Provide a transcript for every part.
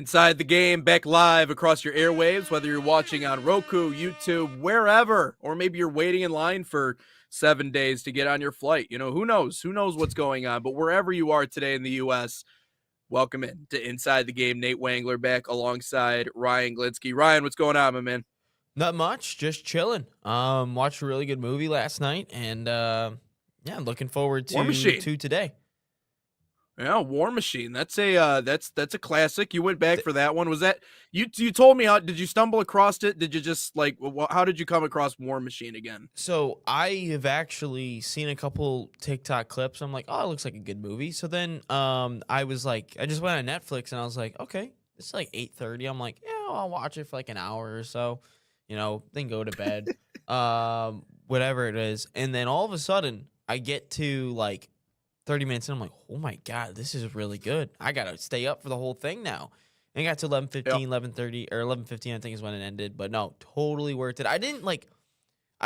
Inside the Game, back live across your airwaves, whether you're watching on Roku, YouTube, wherever, or maybe you're waiting in line for 7 days to get on your flight. You know, who knows? Who knows what's going on? But wherever you are today in the U.S., welcome in to Inside the Game. Nate Wangler back alongside Ryan Glinsky. Ryan, what's going on, my man? Not much, just chilling. Watched a really good movie last night, and looking forward to today. Yeah, War Machine. That's a classic. You went back for that one. Was that you told me, how did you stumble across it? Did you just how did you come across War Machine again? So I have actually seen a couple TikTok clips. I'm like, oh, it looks like a good movie. So then I was like, I just went on Netflix and I was like, okay, it's like 8:30. I'm like, yeah, I'll watch it for like an hour or so, then go to bed. Whatever it is. And then all of a sudden I get to like 30 minutes and I'm like, oh my God, this is really good. I got to stay up for the whole thing now. And got to 11:15, 11:30, or 11:15, I think is when it ended. But no, totally worth it. I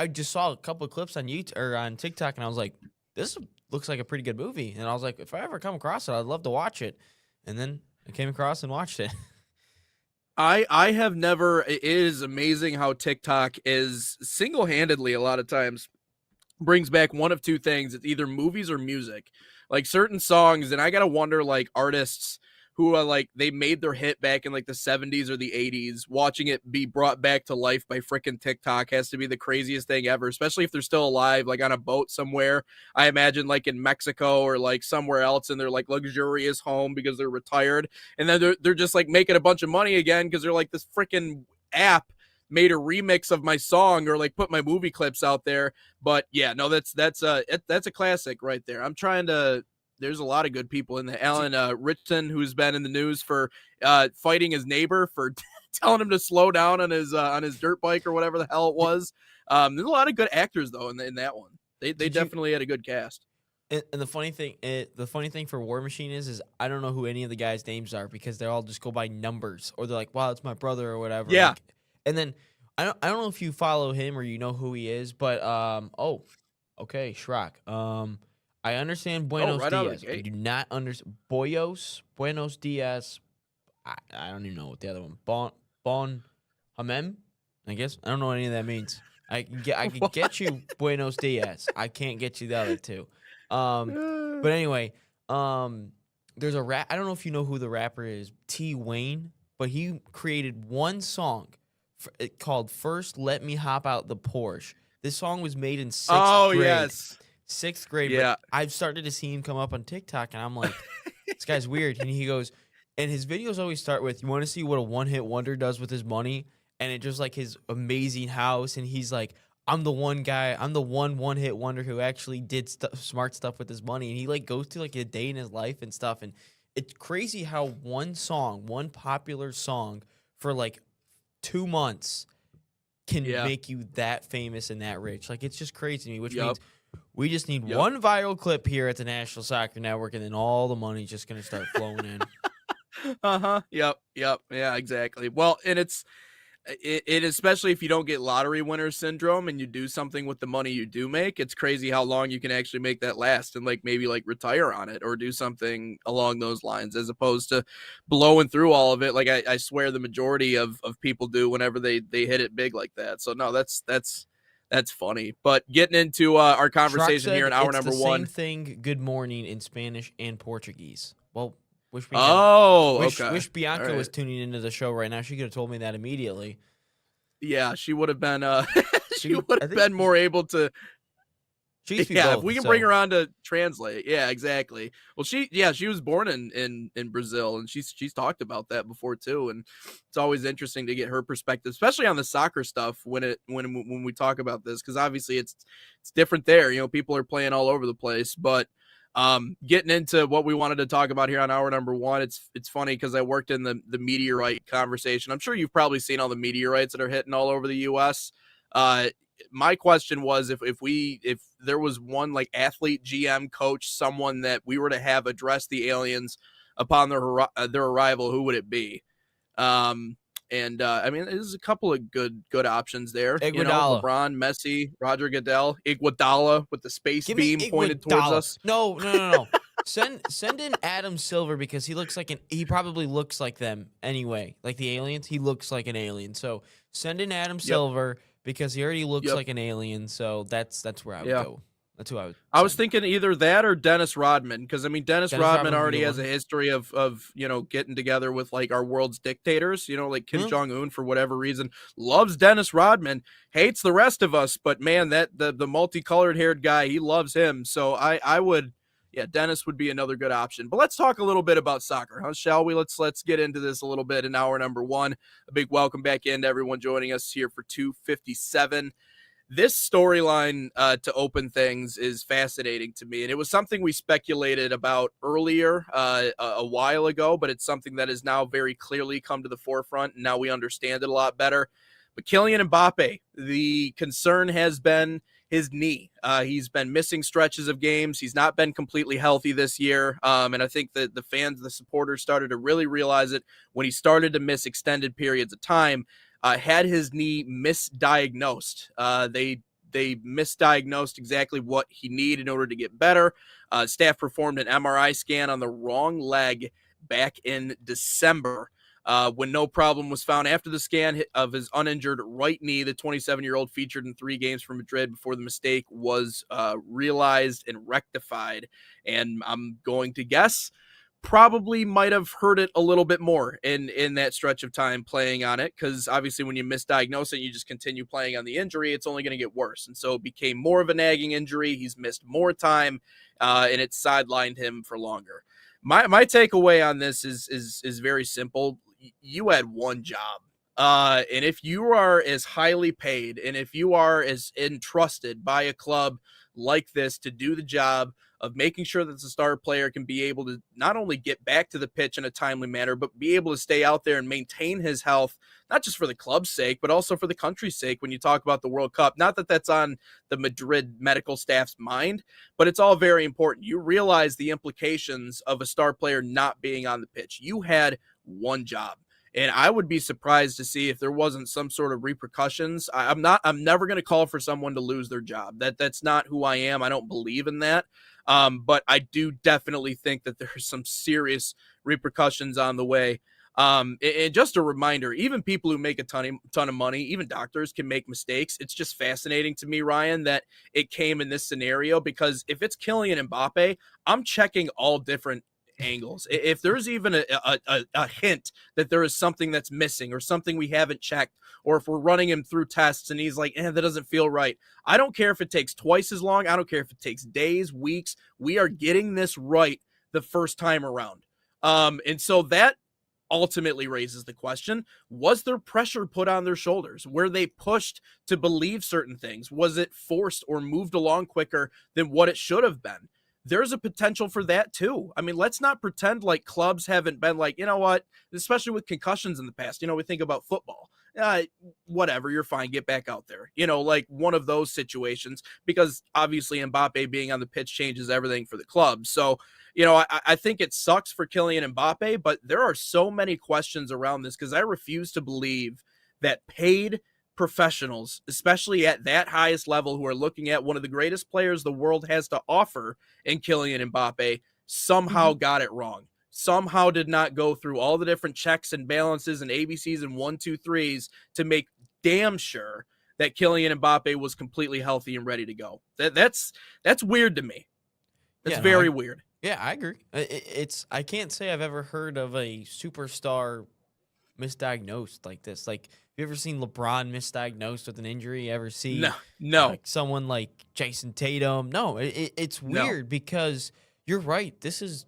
just saw a couple of clips on YouTube or on TikTok and I was like, this looks like a pretty good movie. And I was like, if I ever come across it, I'd love to watch it. And then I came across and watched it. I have never. It is amazing how TikTok is single-handedly a lot of times brings back one of two things. It's either movies or music, like certain songs. And I got to wonder, like, artists who are like, they made their hit back in like the 70s or the 80s, watching it be brought back to life by freaking TikTok has to be the craziest thing ever, especially if they're still alive, like on a boat somewhere. I imagine like in Mexico or like somewhere else in their like luxurious home because they're retired. And then they're just like making a bunch of money again because they're like, this freaking app made a remix of my song or like put my movie clips out there. But yeah, no, that's a classic right there. There's a lot of good people in there. Alan Richardson, who's been in the news for fighting his neighbor for telling him to slow down on his dirt bike or whatever the hell it was. There's a lot of good actors though in that one. They definitely had a good cast. And the funny thing for War Machine is I don't know who any of the guys' names are because they all just go by numbers or they're like, wow, it's my brother or whatever. Yeah. Like, and then I don't know if you follow him or you know who he is, but okay, Shrek. I understand Buenos Dias. I do not understand Buenos Dias. I don't even know what the other one. Bon Hamem, I guess. I don't know what any of that means. I can get you Buenos Dias. I can't get you the other two. But anyway, there's a rap. I don't know if you know who the rapper is, T. Wayne, but he created one song called "First Let Me Hop Out the Porsche." This song was made in sixth grade. Yes. 6th grade. Yeah. But I've started to see him come up on TikTok, and I'm like, this guy's weird. And he goes, and his videos always start with, you want to see what a one-hit wonder does with his money? And it just like his amazing house. And he's like, I'm the one-hit wonder who actually did smart stuff with his money. And he like goes to like a day in his life and stuff. And it's crazy how one popular song for like 2 months can make you that famous and that rich. Like, it's just crazy to me, which means we just need one viral clip here at the National Soccer Network, and then all the money's just going to start flowing in. Yep. Yeah, exactly. Well, and it especially if you don't get lottery winner syndrome and you do something with the money you do make, it's crazy how long you can actually make that last and like maybe like retire on it or do something along those lines as opposed to blowing through all of it. Like I swear the majority of people do whenever they hit it big like that. So no, that's funny. But getting into our conversation here in hour number one. Same thing. Good morning in Spanish and Portuguese. Well, wish Bianca was tuning into the show right now. She could have told me that immediately. Yeah, she would have been. She would have been more able to. Both, if we can bring her on to translate. Yeah, exactly. Well, she was born in Brazil, and she's talked about that before too. And it's always interesting to get her perspective, especially on the soccer stuff when we talk about this, because obviously it's different there. You know, people are playing all over the place, but getting into what we wanted to talk about here on hour number one, it's funny because I worked in the meteorite conversation. I'm sure you've probably seen all the meteorites that are hitting all over the U.S. My question was if there was one like athlete, GM, coach, someone that we were to have address the aliens upon their arrival, who would it be? I mean, there's a couple of good options there. Iguodala. You know, LeBron, Messi, Roger Goodell, Iguodala with the space beam pointed towards us. No. Send in Adam Silver because he probably looks like them anyway. Like the aliens, he looks like an alien. So send in Adam Yep. Silver because he already looks Yep. like an alien. So that's where I would Yeah. go. That's who I would I was send. thinking either that or Dennis Rodman, because I mean Dennis Dennis Rodman Rodman would be a already good has a one. history of getting together with like our world's dictators, like Kim Yeah. Jong Un for whatever reason loves Dennis Rodman, hates the rest of us, but man, that the multicolored haired guy, he loves him. So I would, yeah, Dennis would be another good option. But let's talk a little bit about soccer, huh? Shall we? Let's get into this a little bit in hour number one. A big welcome back in to everyone joining us here for 257. This storyline to open things is fascinating to me, and it was something we speculated about earlier a while ago, but it's something that has now very clearly come to the forefront, and now we understand it a lot better. But Kylian Mbappe, the concern has been his knee. He's been missing stretches of games. He's not been completely healthy this year, and I think that the fans, the supporters started to really realize it when he started to miss extended periods of time. Had his knee misdiagnosed. They misdiagnosed exactly what he needed in order to get better. Staff performed an MRI scan on the wrong leg back in December. When no problem was found after the scan of his uninjured right knee, the 27-year-old featured in 3 games for Madrid before the mistake was realized and rectified. And I'm going to guess probably might have hurt it a little bit more in that stretch of time playing on it, because obviously when you misdiagnose it, you just continue playing on the injury, it's only going to get worse. And so it became more of a nagging injury. He's missed more time, and it sidelined him for longer. My takeaway on this is very simple. You had one job. And if you are as highly paid and if you are as entrusted by a club like this to do the job of making sure that the star player can be able to not only get back to the pitch in a timely manner, but be able to stay out there and maintain his health, not just for the club's sake, but also for the country's sake when you talk about the World Cup. Not that that's on the Madrid medical staff's mind, but it's all very important. You realize the implications of a star player not being on the pitch. You had one job. And I would be surprised to see if there wasn't some sort of repercussions. I'm never going to call for someone to lose their job. That's not who I am. I don't believe in that. But I do definitely think that there's some serious repercussions on the way. And just a reminder, even people who make a ton of money, even doctors can make mistakes. It's just fascinating to me, Ryan, that it came in this scenario, because if it's Kylian Mbappe, I'm checking all different angles. If there's even a hint that there is something that's missing or something we haven't checked, or if we're running him through tests and he's like, that doesn't feel right. I don't care if it takes twice as long. I don't care if it takes days, weeks. We are getting this right the first time around. And so that ultimately raises the question, was there pressure put on their shoulders? Were they pushed to believe certain things? Was it forced or moved along quicker than what it should have been? There's a potential for that too. I mean, let's not pretend like clubs haven't been like, you know what, especially with concussions in the past. We think about football. Whatever, you're fine, get back out there. Like one of those situations, because obviously Mbappe being on the pitch changes everything for the club. So, I think it sucks for Kylian Mbappe, but there are so many questions around this, because I refuse to believe that paid professionals, especially at that highest level, who are looking at one of the greatest players the world has to offer in Kylian Mbappe, somehow got it wrong. Somehow did not go through all the different checks and balances and ABCs and 1, 2, 3s to make damn sure that Kylian Mbappe was completely healthy and ready to go. That's weird to me. That's very weird. Yeah, I agree. I can't say I've ever heard of a superstar misdiagnosed like this. Like, have you ever seen LeBron misdiagnosed with an injury? You ever see no. Someone like Jason Tatum? No, it's weird because you're right. This is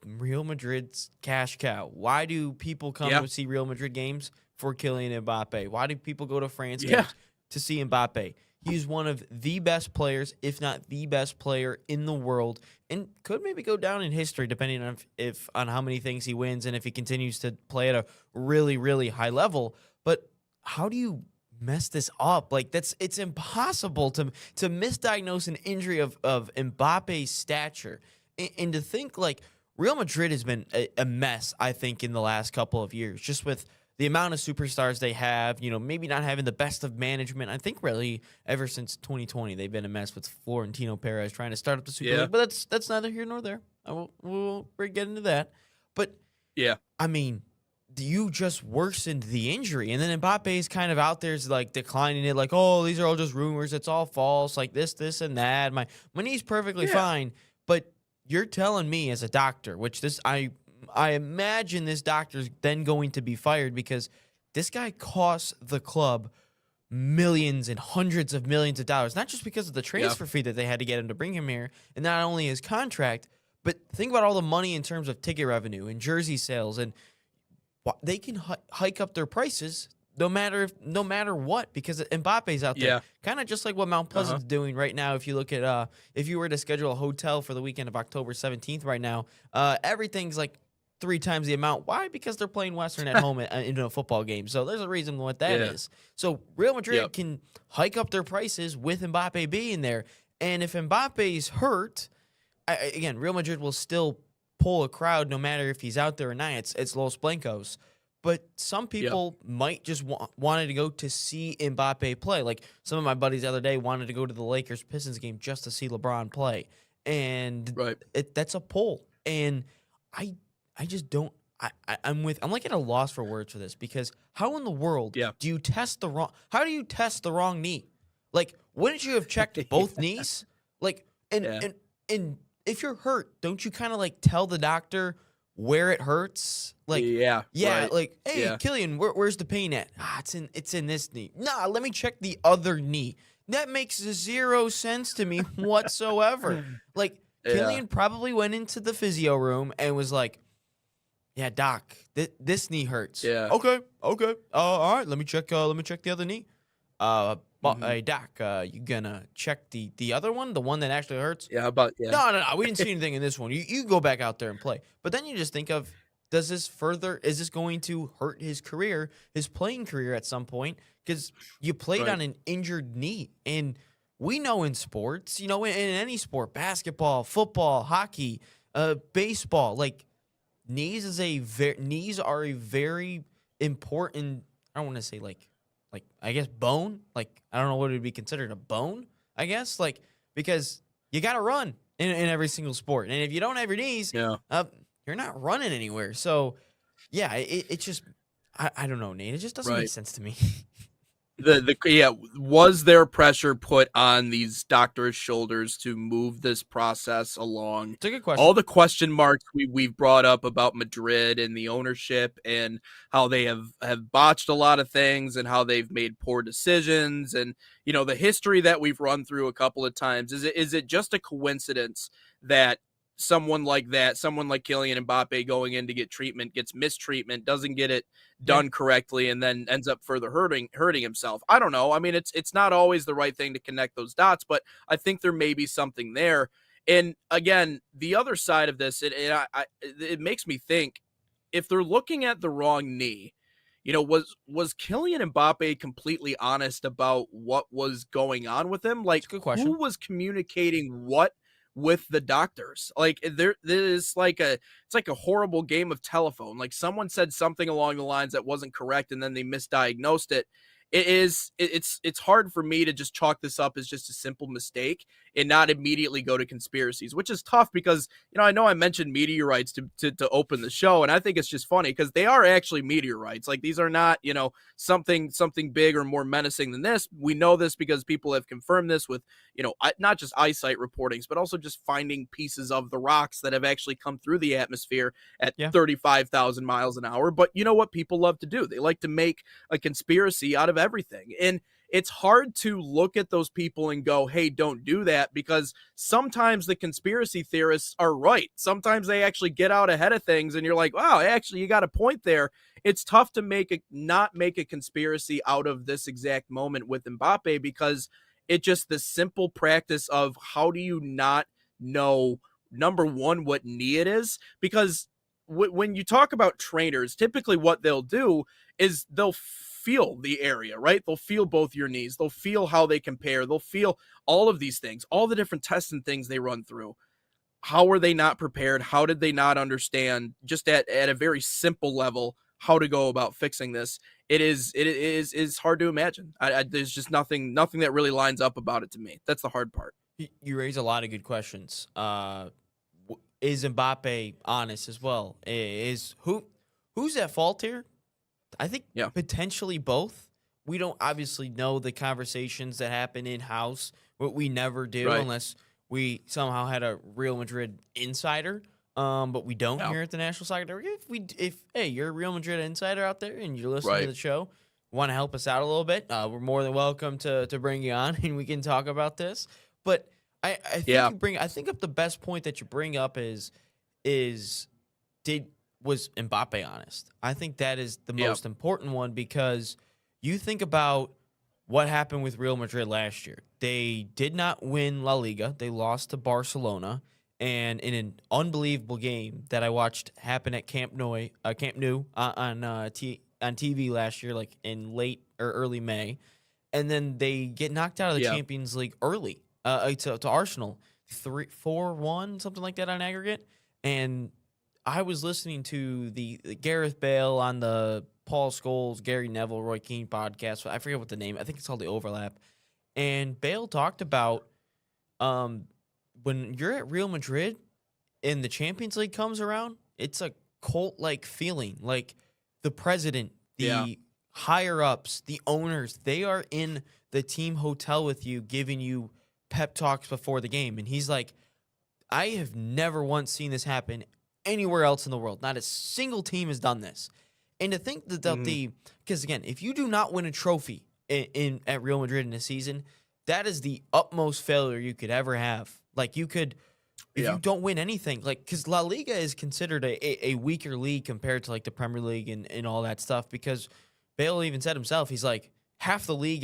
Real Madrid's cash cow. Why do people come to see Real Madrid games? For Kylian Mbappe. Why do people go to France games to see Mbappe? He's one of the best players, if not the best player in the world, and could maybe go down in history depending on on how many things he wins and if he continues to play at a really, really high level. But how do you mess this up? Like, it's impossible to misdiagnose an injury of Mbappe's stature, and to think like Real Madrid has been a mess, I think, in the last couple of years, just with the amount of superstars they have, maybe not having the best of management. I think really ever since 2020, they've been a mess with Florentino Perez trying to start up the Super League. But that's neither here nor there. We'll get into that. But Yeah. I mean, you just worsened the injury, and then Mbappe is kind of out there is like declining it, like, oh, these are all just rumors, it's all false, like this, and that. My knee's perfectly Yeah. fine, but you're telling me as a doctor, which this I imagine this doctor's then going to be fired because this guy costs the club millions and hundreds of millions of dollars, not just because of the Yeah. transfer fee that they had to get him to bring him here, and not only his contract, but think about all the money in terms of ticket revenue and jersey sales, and they can hike up their prices no matter what, because Mbappe's out there. Yeah. Kind of just like what Mount Pleasant's Uh-huh. doing right now. If you look at if you were to schedule a hotel for the weekend of October 17th right now, everything's like 3 times the amount. Why? Because they're playing Western at home in a football game. So there's a reason what that Yeah. is. So Real Madrid Yep. can hike up their prices with Mbappe being there. And if Mbappe's hurt, again, Real Madrid will still pull a crowd no matter if he's out there or not. It's Los Blancos. But some Yep. people might just wanted to go to see Mbappe play. Like some of my buddies the other day wanted to go to the Lakers Pistons game just to see LeBron play, and Right. that's a pull. And I just don't. I'm like at a loss for words for this, because how in the world Yeah. do you test the wrong? How do you test the wrong knee? Like, wouldn't you have checked both knees? Like, Yeah. and if you're hurt, don't you kind of like tell the doctor where it hurts? Like, Yeah. yeah, Right. like, hey, Yeah. Kylian, where's the pain at? It's in this knee. Nah, let me check the other knee. That makes zero sense to me whatsoever. Like, Yeah. Kylian probably went into the physio room and was like, yeah, doc, this knee hurts. Yeah. Okay. All right, let me check the other knee. Mhm. Hey, doc, you gonna check the other one, the one that actually hurts? Yeah. How about yeah. No. We didn't see anything in this one. You go back out there and play. But then you just think of, is this going to hurt his career, his playing career at some point? Because you played Right. on an injured knee. And we know in sports, in any sport, basketball, football, hockey, baseball, like knees are a very important, I don't want to say like I guess bone. Like, I don't know what it would be considered, a bone, I guess. Like, because you got to run in every single sport. And if you don't have your knees, Yeah. you're not running anywhere. So, yeah, it's just, I don't know, Nate. It just doesn't make Right. sense to me. Was there pressure put on these doctors' shoulders to move this process along? It's a good question. All the question marks we've brought up about Madrid and the ownership and how they have botched a lot of things and how they've made poor decisions, and the history that we've run through a couple of times. Is it just a coincidence that someone like Kylian Mbappe going in to get treatment gets mistreatment, doesn't get it done correctly, and then ends up further hurting himself? I don't know. I mean, it's not always the right thing to connect those dots, but I think there may be something there. And again, the other side of this, it makes me think, if they're looking at the wrong knee, was Kylian Mbappe completely honest about what was going on with him? Like, It's a good question. who was communicating what with the doctors? Like, it's like a horrible game of telephone. Like, someone said something along the lines that wasn't correct, and then they misdiagnosed it. It's hard for me to just chalk this up as just a simple mistake and not immediately go to conspiracies, which is tough because I know I mentioned meteorites to open the show, and I think it's just funny because they are actually meteorites. Like, these are not something big or more menacing than this. We know this because people have confirmed this with not just eyesight reportings, but also just finding pieces of the rocks that have actually come through the atmosphere at 35,000 miles an hour. But you know what people love to do? They like to make a conspiracy out of everything. And it's hard to look at those people and go, hey, don't do that, because sometimes the conspiracy theorists are right. Sometimes they actually get out ahead of things and you're like, wow, actually, you got a point there. It's tough to not make a conspiracy out of this exact moment with Mbappe, because it just the simple practice of, how do you not know, number one, what knee it is? Because when you talk about trainers, typically what they'll do is they'll feel the area, right? They'll feel both your knees. They'll feel how they compare. They'll feel all of these things, all the different tests and things they run through. How are they not prepared? How did they not understand, just at a very simple level, how to go about fixing this? It is hard to imagine. There's just nothing that really lines up about it to me. That's the hard part. You raise a lot of good questions. is Mbappe honest as well? Is who's at fault here? I think Yeah. potentially both. We don't obviously know the conversations that happen in house. What we never do Right. unless we somehow had a Real Madrid insider. But we don't Yeah. here at the National Soccer Network. If hey, you're a Real Madrid insider out there and you're listening to Right. the show, want to help us out a little bit, we're more than welcome to bring you on and we can talk about this. But I think Yeah. I think up the best point that you bring up is was Mbappe honest? I think that is the Yeah. most important one because you think about what happened with Real Madrid last year. They did not win La Liga. They lost to Barcelona, and in an unbelievable game that I watched happen at Camp Nou on TV last year, like in late or early May, and then they get knocked out of the Yeah. Champions League early to Arsenal, 4-1, something like that on aggregate, and I was listening to the Gareth Bale on the Paul Scholes, Gary Neville, Roy Keane podcast. I forget what the name. I think it's called The Overlap. And Bale talked about when you're at Real Madrid and the Champions League comes around, it's a cult-like feeling. Like the president, the Yeah. higher ups, the owners, they are in the team hotel with you, giving you pep talks before the game. And he's like, I have never once seen this happen anywhere else in the world. Not a single team has done this. And to think that because again, if you do not win a trophy at Real Madrid in a season, that is the utmost failure you could ever have. Like you could, if Yeah. you don't win anything, like because La Liga is considered a weaker league compared to like the Premier League and all that stuff. Because Bale even said himself, he's like half the league.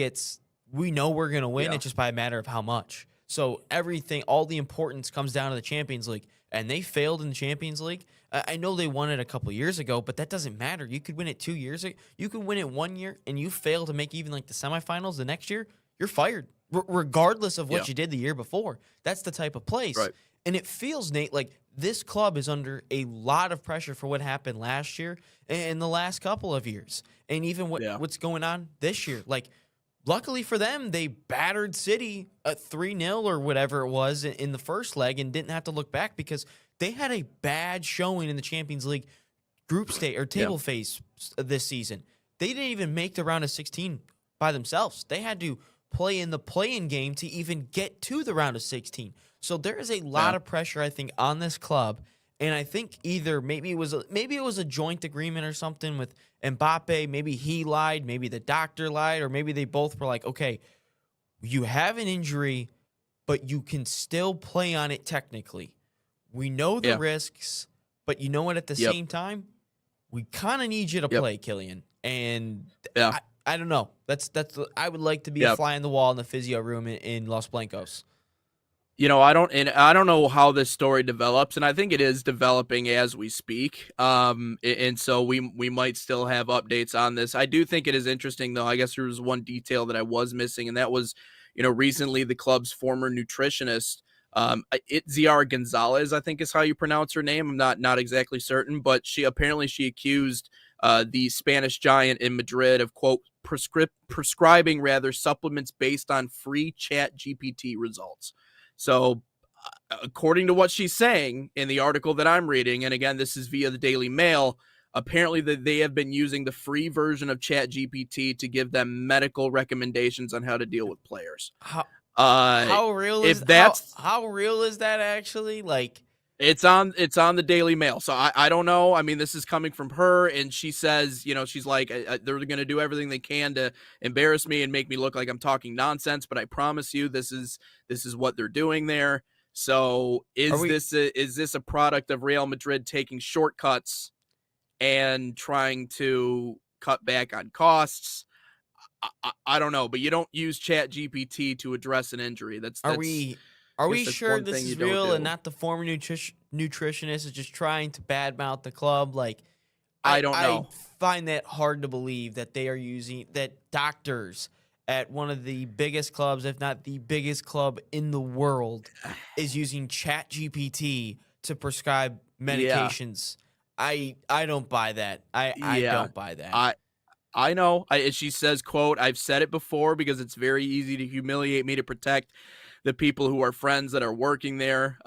We know we're gonna win. Yeah. It's just by a matter of how much. So everything, all the importance comes down to the Champions League, and they failed in the Champions League. I know they won it a couple years ago, but that doesn't matter. You could win it 2 years ago. You could win it 1 year, and you fail to make even like the semifinals the next year. You're fired, regardless of what Yeah. you did the year before. That's the type of place. Right. And it feels, Nate, like this club is under a lot of pressure for what happened last year and the last couple of years, and even what's going on this year. Like, luckily for them, they battered City at 3-0 or whatever it was in the first leg and didn't have to look back because they had a bad showing in the Champions League group stage or table phase this season. They didn't even make the round of 16 by themselves. They had to play in the play-in game to even get to the round of 16. So there is a lot of pressure, I think, on this club. And I think either maybe it was a joint agreement or something with Mbappe. Maybe he lied. Maybe the doctor lied. Or maybe they both were like, okay, you have an injury, but you can still play on it technically. We know the risks, but you know what? At the same time, we kind of need you to play, Kylian. And I don't know. I would like to be a fly on the wall in the physio room in Los Blancos. You know, I don't know how this story develops, and I think it is developing as we speak. And so we might still have updates on this. I do think it is interesting, though. I guess there was one detail that I was missing, and that was, recently the club's former nutritionist, Itziar Gonzalez, I think is how you pronounce her name. I'm not exactly certain, but she accused the Spanish giant in Madrid of, quote, prescribing rather supplements based on free Chat GPT results. So according to what she's saying in the article that I'm reading, and again, this is via the Daily Mail, apparently that they have been using the free version of Chat GPT to give them medical recommendations on how to deal with players. How real is that actually? Like, it's on the Daily Mail. So I don't know. I mean, this is coming from her, and she says, she's like, they're going to do everything they can to embarrass me and make me look like I'm talking nonsense. But I promise you, this is what they're doing there. So is this a product of Real Madrid taking shortcuts and trying to cut back on costs? I don't know, but you don't use Chat GPT to address an injury. Are we sure this is real and not the former nutritionist is just trying to badmouth the club? Like, I don't know. I find that hard to believe that they are using that doctors at one of the biggest clubs, if not the biggest club in the world, is using Chat GPT to prescribe medications. I don't buy that. I don't buy that. I know. She says, quote, I've said it before because it's very easy to humiliate me to protect the people who are friends that are working there.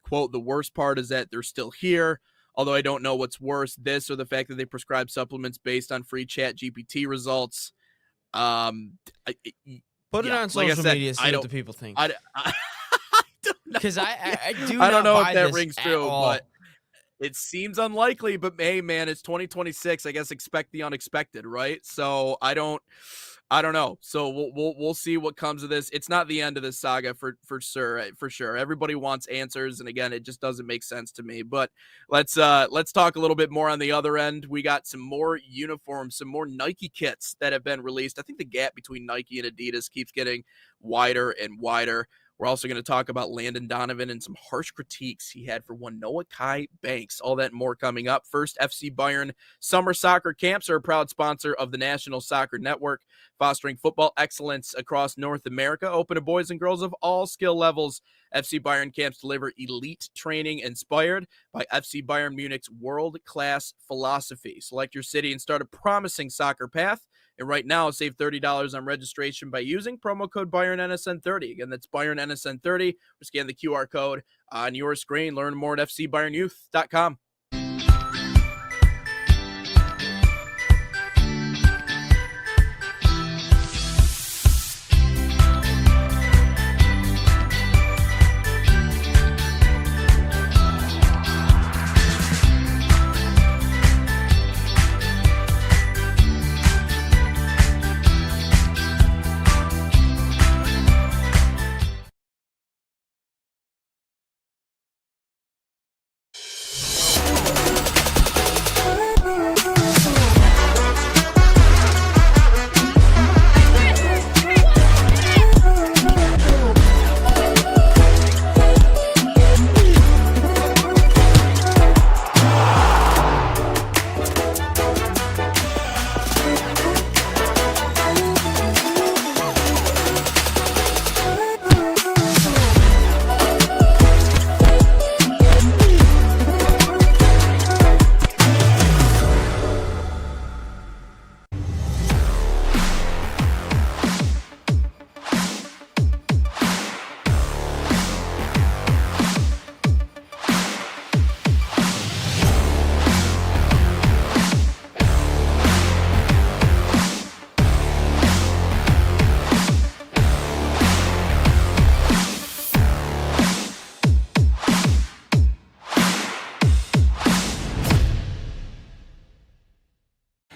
Quote, the worst part is that they're still here. Although I don't know what's worse, this or the fact that they prescribe supplements based on free chat GPT results. Um, I, Put it yeah, on like I social said, media, see what the people think. I don't know. Because I do I don't not know if buy that this rings at true, all. but it seems unlikely. But hey, man, it's 2026. I guess expect the unexpected, right? So I don't know. So we'll see what comes of this. It's not the end of this saga for sure. Everybody wants answers, and again, it just doesn't make sense to me. But let's talk a little bit more on the other end. We got some more uniforms, some more Nike kits that have been released. I think the gap between Nike and Adidas keeps getting wider and wider. We're also going to talk about Landon Donovan and some harsh critiques he had for one Noahkai Banks. All that and more coming up. First, FC Bayern summer soccer camps are a proud sponsor of the National Soccer Network, fostering football excellence across North America, open to boys and girls of all skill levels. FC Bayern camps deliver elite training inspired by FC Bayern Munich's world-class philosophy. Select your city and start a promising soccer path. And right now, save $30 on registration by using promo code BayernNSN30. Again, that's BayernNSN30. Or scan the QR code on your screen. Learn more at FCBayernYouth.com.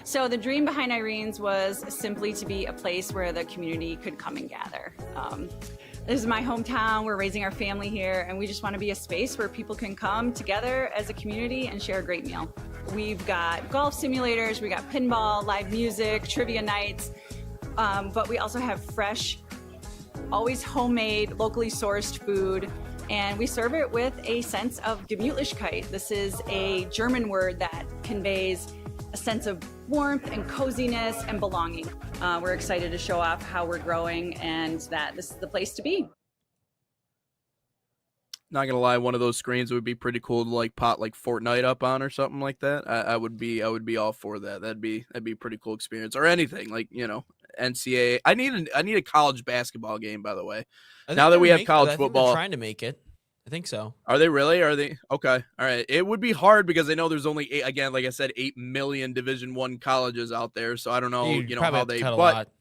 So the dream behind Irene's was simply to be a place where the community could come and gather. This is my hometown, we're raising our family here, and we just want to be a space where people can come together as a community and share a great meal. We've got golf simulators, we got pinball, live music, trivia nights, but we also have fresh, always homemade, locally sourced food, and we serve it with a sense of Gemütlichkeit. This is a German word that conveys a sense of warmth and coziness and belonging. We're excited to show off how we're growing and that this is the place to be. Not gonna lie, one of those screens would be pretty cool to like pot like Fortnite up on or something like that. I would be all for that. That'd be a pretty cool experience, or anything like, you know, NCAA. I need a college basketball game, by the way. Now that we have college football, they're trying to make it. I think so. Are they really? Are they? Okay. All right. It would be hard because I know there's only again, like I said, 8 million Division I colleges out there. So I don't know, you know, how they, but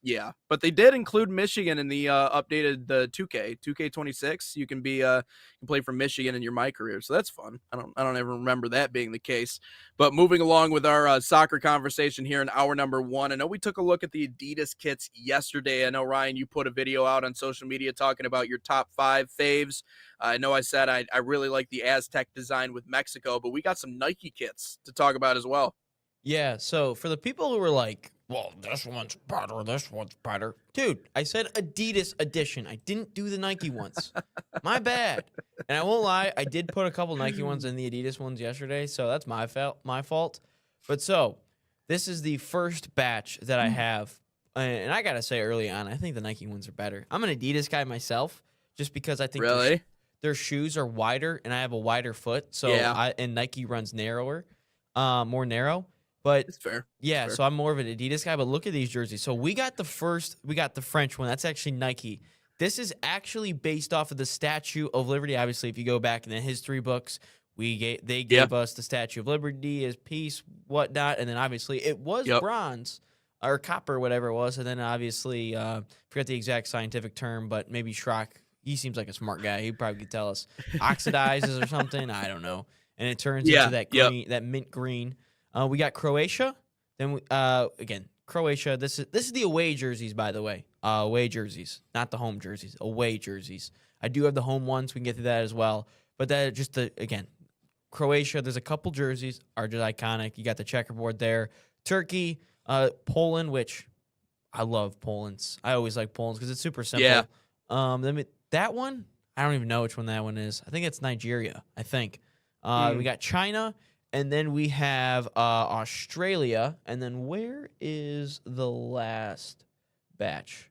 yeah, but they did include Michigan in the updated the 2K26. You can be can play for Michigan in your My Career, so that's fun. I don't ever remember that being the case. But moving along with our soccer conversation here in hour number 1, I know we took a look at the Adidas kits yesterday. I know, Ryan, you put a video out on social media talking about your top 5 faves. I know I said I really like the Aztec design with Mexico, but we got some Nike kits to talk about as well. Yeah, so for the people who were like, well, this one's better. Dude, I said Adidas edition. I didn't do the Nike ones. My bad. And I won't lie, I did put a couple Nike ones in the Adidas ones yesterday, so that's my fault. But so, this is the first batch that I have. And I got to say early on, I think the Nike ones are better. I'm an Adidas guy myself, just because I think their shoes are wider, and I have a wider foot. So and Nike runs narrower, more narrow. But it's fair. Yeah, so I'm more of an Adidas guy, but look at these jerseys. So we got the French one. That's actually Nike. This is actually based off of the Statue of Liberty. Obviously, if you go back in the history books, they gave us the Statue of Liberty as peace, whatnot, and then obviously it was Yep. bronze or copper, whatever it was, and then obviously forget the exact scientific term, but maybe Schrock. He seems like a smart guy. He probably could tell us oxidizes or something. I don't know. And it turns into that green, that mint green. We got Croatia. Then again, Croatia. This is the away jerseys, by the way. Away jerseys, not the home jerseys. Away jerseys. I do have the home ones. We can get to that as well. But that just again, Croatia. There's a couple jerseys are just iconic. You got the checkerboard there. Turkey, Poland, which I love Poland's. I always like Poland's because it's super simple. Yeah. Then that one, I don't even know which one that one is. I think it's Nigeria. I think. We got China. And then we have Australia. And then where is the last batch?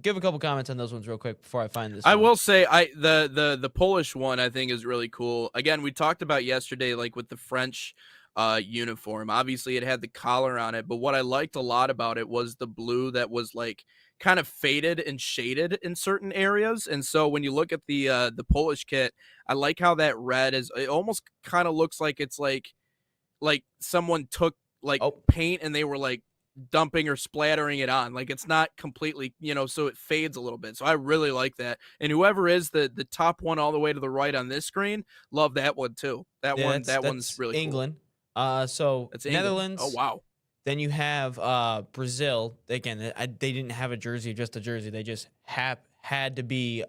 Give a couple comments on those ones real quick before I find this. I will say the Polish one I think is really cool. Again, we talked about yesterday, like with the French uniform. Obviously, it had the collar on it, but what I liked a lot about it was the blue that was like kind of faded and shaded in certain areas. And so when you look at the Polish kit, I like how that red is. It almost kind of looks like it's like someone took like paint and they were like dumping or splattering it on. Like it's not completely, so it fades a little bit. So I really like that. And whoever is the top one all the way to the right on this screen, love that one too. That one's really England. Cool. So that's Netherlands. Oh wow. Then you have Brazil. Again, they didn't have a jersey, just a jersey. They just had to be.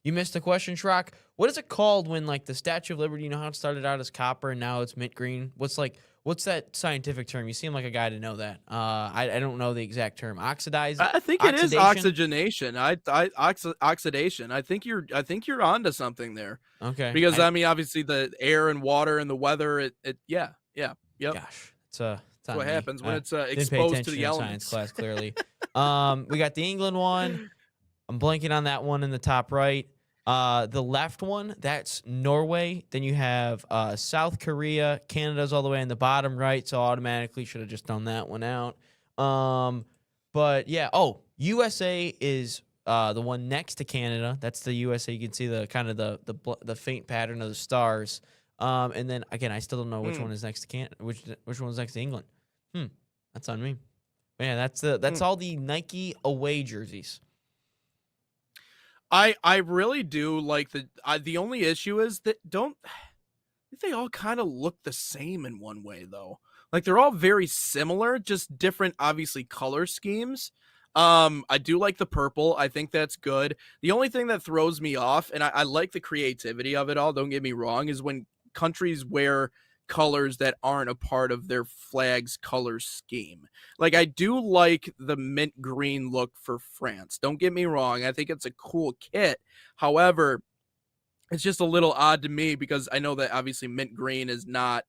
You missed the question, Schrock. What is it called when like the Statue of Liberty? You know how it started out as copper and now it's mint green. What's that scientific term? You seem like a guy to know that. I don't know the exact term. Oxidize. I think it is oxygenation. Oxidation. I think you're onto something there. Okay. Because I mean, obviously the air and water and the weather. Yep. Gosh, that's what happens when it's didn't pay exposed attention to the in elements. science class, clearly. We got the England one. I'm blanking on that one in the top right. The left one, that's Norway. Then you have South Korea. Canada's all the way in the bottom right, so automatically should have just done that one out. But yeah, USA is the one next to Canada. That's the USA. You can see the kind of the faint pattern of the stars. And then again, I still don't know which one is next to Canada. Which one's next to England? That's on me. But yeah, that's all the Nike away jerseys. I really do like the only issue is that they all kind of look the same in one way though. Like they're all very similar, just different obviously color schemes. I do like the purple. I think that's good. The only thing that throws me off, and I like the creativity of it all, don't get me wrong, is when countries wear colors that aren't a part of their flag's color scheme. Like I do like the mint green look for France. Don't get me wrong. I think it's a cool kit. However, it's just a little odd to me because I know that obviously mint green is not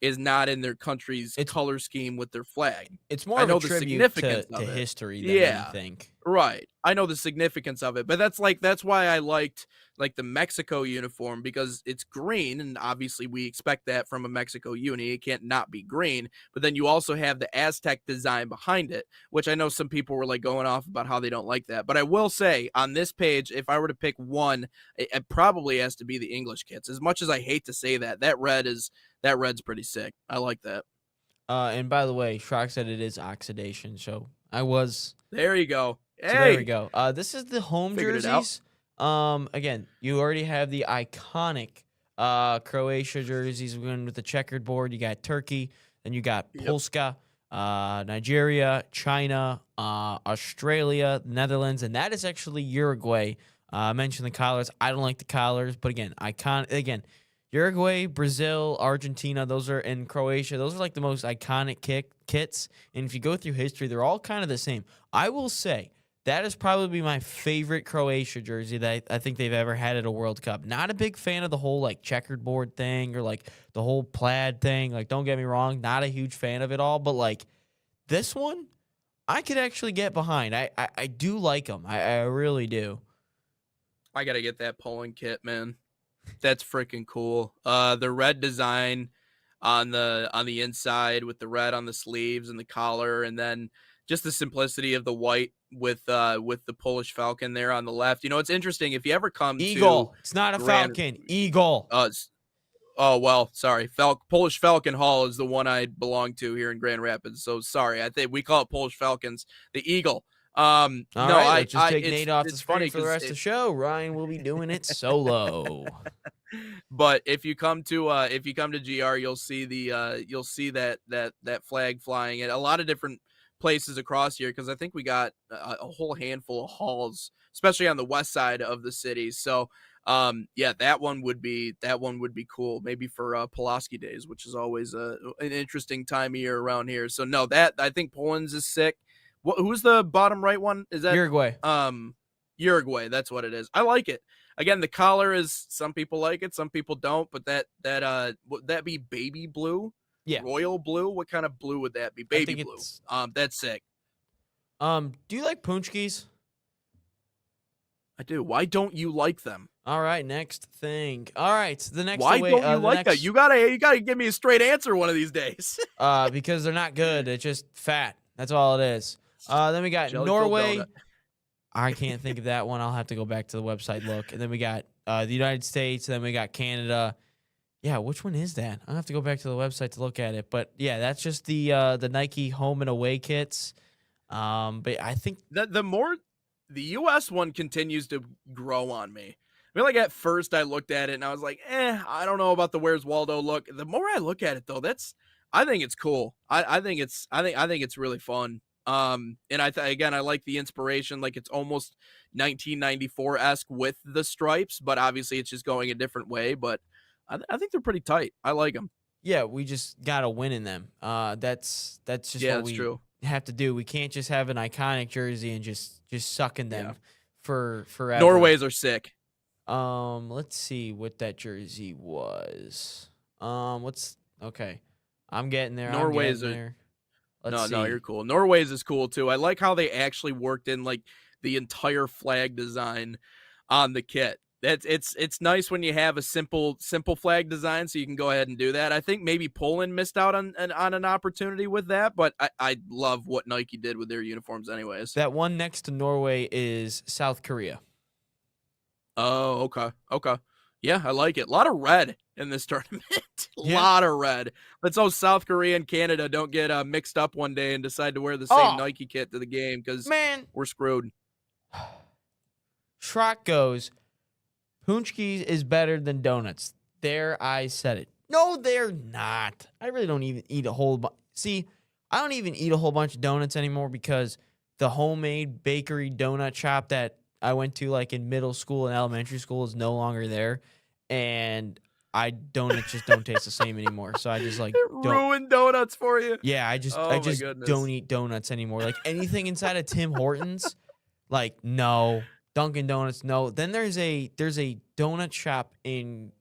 in their country's color scheme with their flag. It's more of a tribute to history than anything. Right. I know the significance of it, but that's why I liked like the Mexico uniform because it's green, and obviously we expect that from a Mexico uni. It can't not be green, but then you also have the Aztec design behind it, which I know some people were like going off about how they don't like that. But I will say on this page, if I were to pick one, it probably has to be the English kits. As much as I hate to say that red's pretty sick. I like that. And by the way, Schrock said it is oxidation, so I was... There you go. Hey! So there we go. This is the home jerseys. Again, you already have the iconic Croatia jerseys. We're going with the checkered board. You got Turkey, then you got Polska, Nigeria, China, Australia, Netherlands, and that is actually Uruguay. I mentioned the collars. I don't like the collars, but again, Uruguay, Brazil, Argentina, those are in Croatia. Those are like the most iconic kits. And if you go through history, they're all kind of the same. I will say that is probably my favorite Croatia jersey that I think they've ever had at a World Cup. Not a big fan of the whole like checkered board thing or like the whole plaid thing. Like, don't get me wrong, not a huge fan of it all. But like this one, I could actually get behind. I do like them. I really do. I got to get that Poland kit, man. That's freaking cool. The red design on the inside with the red on the sleeves and the collar, and then just the simplicity of the white with the Polish Falcon there on the left. You know, it's interesting if you ever come Eagle. to It's not a Grand falcon. Eagle. Oh, well, sorry. Polish Falcon Hall is the one I belong to here in Grand Rapids. So sorry. I think we call it Polish Falcons, the Eagle. All no, right, let's just take Nate off the it's screen funny for the rest of the show. Ryan will be doing it solo. But if you come to GR, you'll see that flag flying at a lot of different places across here, because I think we got a whole handful of halls, especially on the west side of the city. So yeah, that one would be cool, maybe for Pulaski Days, which is always an interesting time of year around here. So no, that I think Poland's is sick. Who's the bottom right one? Is that Uruguay? Uruguay, that's what it is. I like it. Again, the collar is, some people like it, some people don't, but would that be baby blue? Yeah. Royal blue? What kind of blue would that be? Baby blue. That's sick. Do you like punchkis? I do. Why don't you like them? All right, next thing. All right, the next. Why don't you like that? You gotta give me a straight answer one of these days. Because they're not good. It's just fat. That's all it is. Then we got Norway. I can't think of that one. I'll have to go back to the website look. And then we got the United States. And then we got Canada. Yeah, which one is that? I'll have to go back to the website to look at it. But yeah, that's just the Nike home and away kits. But I think the U.S. one continues to grow on me. I mean, like at first I looked at it and I was like, I don't know about the Where's Waldo look. The more I look at it though, I think it's cool. I think it's really fun. And I like the inspiration. Like it's almost 1994-esque with the stripes, but obviously it's just going a different way. But I think they're pretty tight. I like them. Yeah, we just gotta win in them. That's just what we have to do. We can't just have an iconic jersey and just suck in them for forever. Norways are sick. Let's see what that jersey was. Okay. I'm getting there. Norways are. No, you're cool. Norway's is cool too. I like how they actually worked in like the entire flag design on the kit. It's nice when you have a simple flag design, so you can go ahead and do that. I think maybe Poland missed out on an opportunity with that, but I love what Nike did with their uniforms anyways. That one next to Norway is South Korea. Oh, okay. Yeah, I like it. A lot of red in this tournament. Lot of red. Let's hope South Korea and Canada don't get mixed up one day and decide to wear the same Nike kit to the game, because we're screwed. Schrock goes, Punchkis is better than donuts. There, I said it. No, they're not. I really don't even eat a whole bunch. See, I don't even eat a whole bunch of donuts anymore because the homemade bakery donut shop that I went to like in middle school and elementary school is no longer there. And donuts just don't taste the same anymore. So I just like ruined donuts for you. Yeah, I just don't eat donuts anymore. Like anything inside of Tim Hortons, like no. Dunkin' Donuts, no. Then there's a donut shop in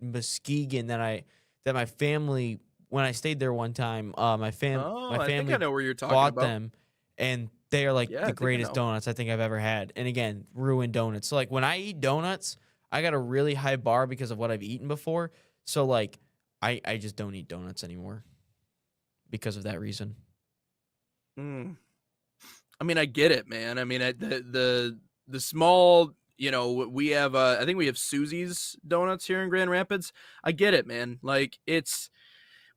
Muskegon that my family, when I stayed there one time, my family I think I know where you're talking bought about them, and they are like the greatest donuts I think I've ever had. And again, ruined donuts. So like when I eat donuts, I got a really high bar because of what I've eaten before. So like I just don't eat donuts anymore because of that reason. I mean, I get it, man. I mean, the small, we have, I think we have Susie's Donuts here in Grand Rapids. I get it, man. Like, it's,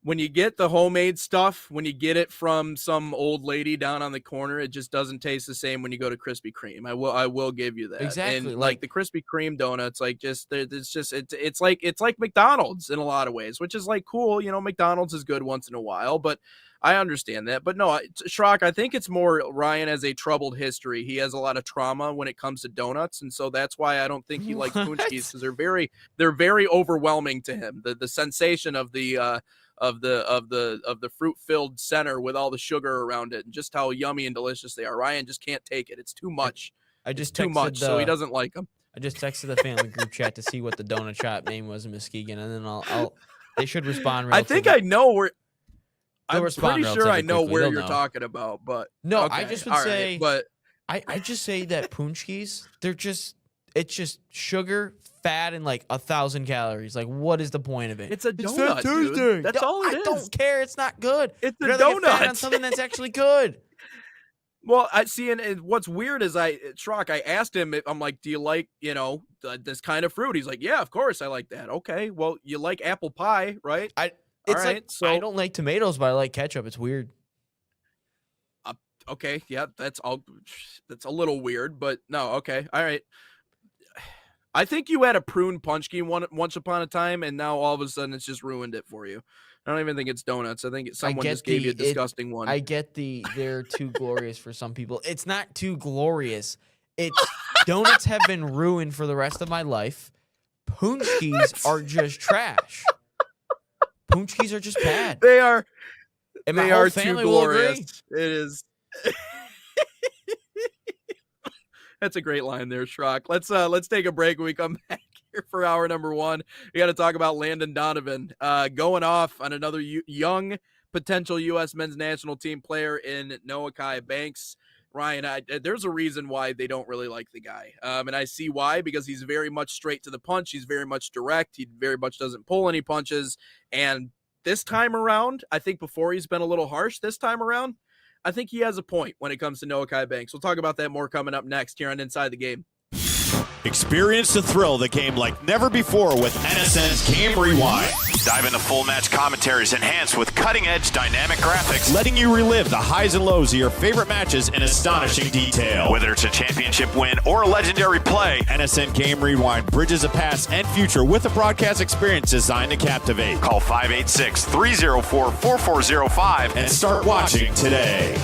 when you get the homemade stuff, when you get it from some old lady down on the corner, it just doesn't taste the same when you go to Krispy Kreme. I will give you that. Exactly. And like the Krispy Kreme donuts, like it's like McDonald's in a lot of ways, which is like cool. McDonald's is good once in a while, but I understand that. But no, Schrock, I think it's more Ryan has a troubled history. He has a lot of trauma when it comes to donuts, and so that's why I don't think he likes Punchkis, because they're very overwhelming to him. The sensation of the fruit-filled center with all the sugar around it, and just how yummy and delicious they are. Ryan just can't take it. It's too much. It's too much, so he doesn't like them. I just texted the family group chat to see what the donut shop name was in Muskegon, and then they should respond. I think I know where. I'm pretty sure I know where you're talking about, but no, okay. I just would say, right, but I just say that Punchkis, it's just sugar, fat, and like 1,000 calories. Like, what is the point of it? It's a donut, dude. That's all it is. I don't care. It's not good. It's a donut. Get fat on something that's actually good. Well, I see, and what's weird is Schrock, I asked him, I'm like, do you like, this kind of fruit? He's like, yeah, of course I like that. Okay, well, you like apple pie, right? All It's like right, I so don't like tomatoes, but I like ketchup. It's weird. okay, yeah, that's a little weird, but no, okay, all right. I think you had a prune punchki once upon a time, and now all of a sudden it's just ruined it for you. I don't even think it's donuts. I think someone just gave you a disgusting one. I get they're too glorious for some people. It's not too glorious. It's donuts have been ruined for the rest of my life. Punchkis are just trash. Punchkis are just bad. They are. And my they whole are family too will glorious. agree. It is. That's a great line there, Schrock. Let's take a break when we come back here for hour number one. We got to talk about Landon Donovan going off on another young potential U.S. men's national team player in Noahkai Banks. Ryan, there's a reason why they don't really like the guy. And I see why, because he's very much straight to the punch. He's very much direct. He very much doesn't pull any punches. And this time around, I think before he's been a little harsh this time around, I think he has a point when it comes to Noahkai Banks. We'll talk about that more coming up next here on Inside the Game. Experience the thrill of the game like never before with NSN's Game Rewind. Dive into full match commentaries enhanced with cutting-edge dynamic graphics, letting you relive the highs and lows of your favorite matches in astonishing detail. Whether it's a championship win or a legendary play, NSN Game Rewind bridges a past and future with a broadcast experience designed to captivate. Call 586-304-4405 and start watching today.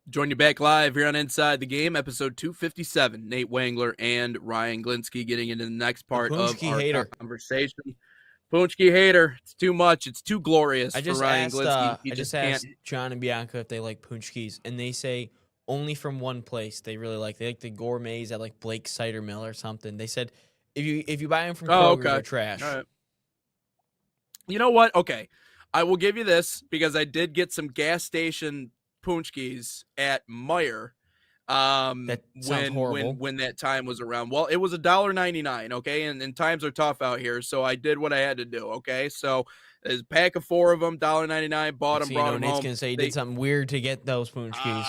Join you back live here on Inside the Game, episode 257. Nate Wangler and Ryan Glinsky getting into the next part of our conversation. Punchki hater. It's too much. It's too glorious for Ryan Glinsky. I just asked John and Bianca if they like punchkis, and they say only from one place they really like. They like the gourmets at like Blake Cider Mill or something. They said if you buy them from Kroger, they're trash. All right. You know what? Okay, I will give you this because I did get some gas station punchkis at Meyer That sounds horrible. when that time was around. Well, it was $1.99, okay, and times are tough out here, so I did what I had to do, okay. So there's a pack of 4 of them, $1.99, bought them, brought them Nate's home. gonna say he did something weird to get those punchkis.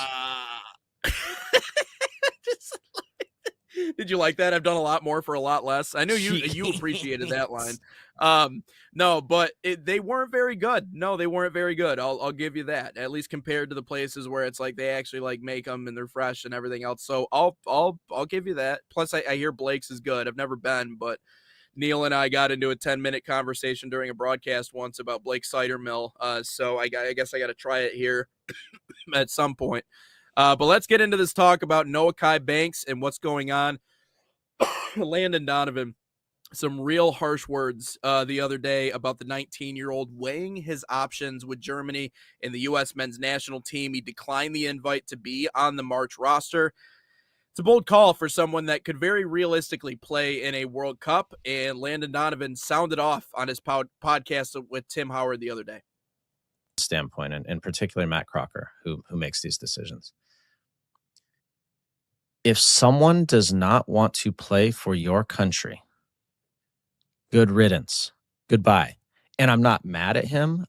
Did you like that? I've done a lot more for a lot less. I knew you appreciated that line. No, but they weren't very good. No, they weren't very good. I'll give you that. At least compared to the places where it's like they actually like make them and they're fresh and everything else. So I'll give you that. Plus, I hear Blake's is good. I've never been, but Neil and I got into a 10-minute conversation during a broadcast once about Blake Cider Mill. So I guess I got to try it here at some point. But let's get into this talk about Noahkai Banks and what's going on. Landon Donovan, some real harsh words the other day about the 19-year-old weighing his options with Germany in the U.S. men's national team. He declined the invite to be on the March roster. It's a bold call for someone that could very realistically play in a World Cup, and Landon Donovan sounded off on his podcast with Tim Howard the other day. Standpoint, and particularly Matt Crocker, who makes these decisions. If someone does not want to play for your country, good riddance, goodbye. And I'm not mad at him.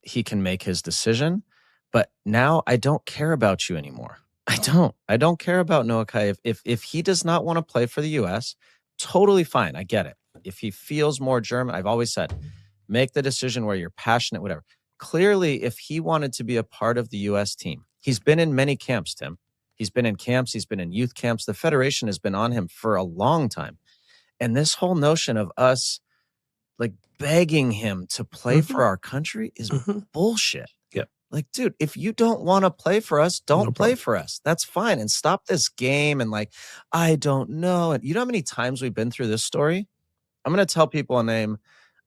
he can make his decision, but now I don't care about you anymore. I don't care about Noahkai. If he does not want to play for the US, totally fine. I get it. If he feels more German, I've always said, make the decision where you're passionate, whatever. Clearly, if he wanted to be a part of the US team, he's been in many camps, Tim. He's been in camps, he's been in youth camps. The Federation has been on him for a long time. And this whole notion of us like begging him to play for our country is bullshit. Yep. Like, dude, if you don't want to play for us, don't No play problem. for us. That's fine. And stop this game. And like, I don't know. And you know how many times we've been through this story? I'm going to tell people a name.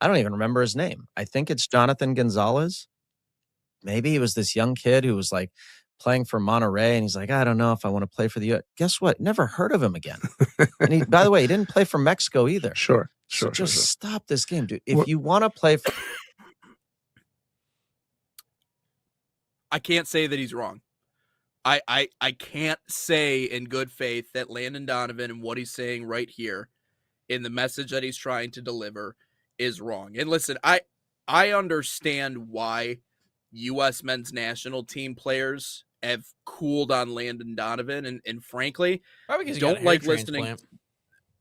I don't even remember his name. I think it's Jonathan Gonzalez. Maybe he was this young kid who was like playing for Monterey. And he's like, I don't know if I want to play for the U.S. Guess what? Never heard of him again. And he, by the way, he didn't play for Mexico either. Sure. So just stop this game, dude. If you want to play for... I can't say that he's wrong. I can't say in good faith that Landon Donovan and what he's saying right here in the message that he's trying to deliver is wrong. And listen, I understand why U.S. men's national team players have cooled on Landon Donovan and frankly, Probably because don't like listening.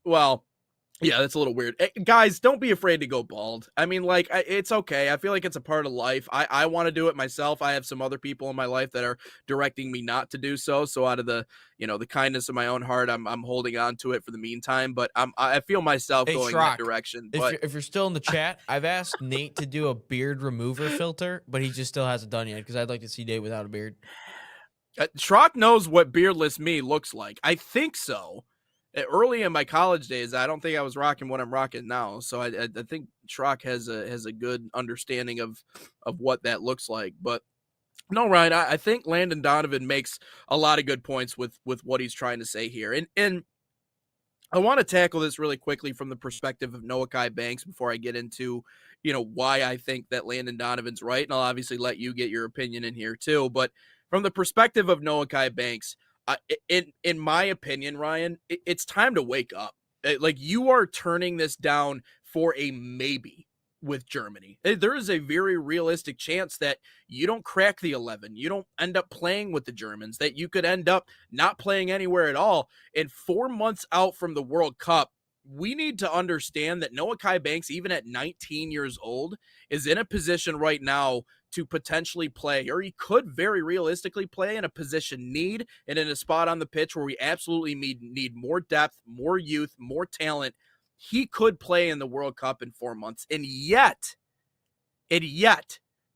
Well, yeah, that's a little weird. Guys, don't be afraid to go bald. I mean, like, it's okay. I feel like it's a part of life. I want to do it myself. I have some other people in my life that are directing me not to do so. So out of the, the kindness of my own heart, I'm holding on to it for the meantime. But I feel myself going that direction. But If you're still in the chat, I've asked Nate to do a beard remover filter, but he just still hasn't done yet because I'd like to see Dave without a beard. Schrock knows what beardless me looks like. I think so. Early in my college days, I don't think I was rocking what I'm rocking now. So I think Schrock has a good understanding of what that looks like. But no, Ryan, I think Landon Donovan makes a lot of good points with what he's trying to say here. And I want to tackle this really quickly from the perspective of Noahkai Banks before I get into, why I think that Landon Donovan's right. And I'll obviously let you get your opinion in here too. But from the perspective of Noahkai Banks, in my opinion, Ryan, it's time to wake up. Like, you are turning this down for a maybe with Germany. There is a very realistic chance that you don't crack the 11. You don't end up playing with the Germans, that you could end up not playing anywhere at all. And 4 months out from the World Cup, we need to understand that Noahkai Banks, even at 19 years old, is in a position right now to potentially play, or he could very realistically play in a position need and in a spot on the pitch where we absolutely need more depth, more youth, more talent. He could play in the World Cup in 4 months, and yet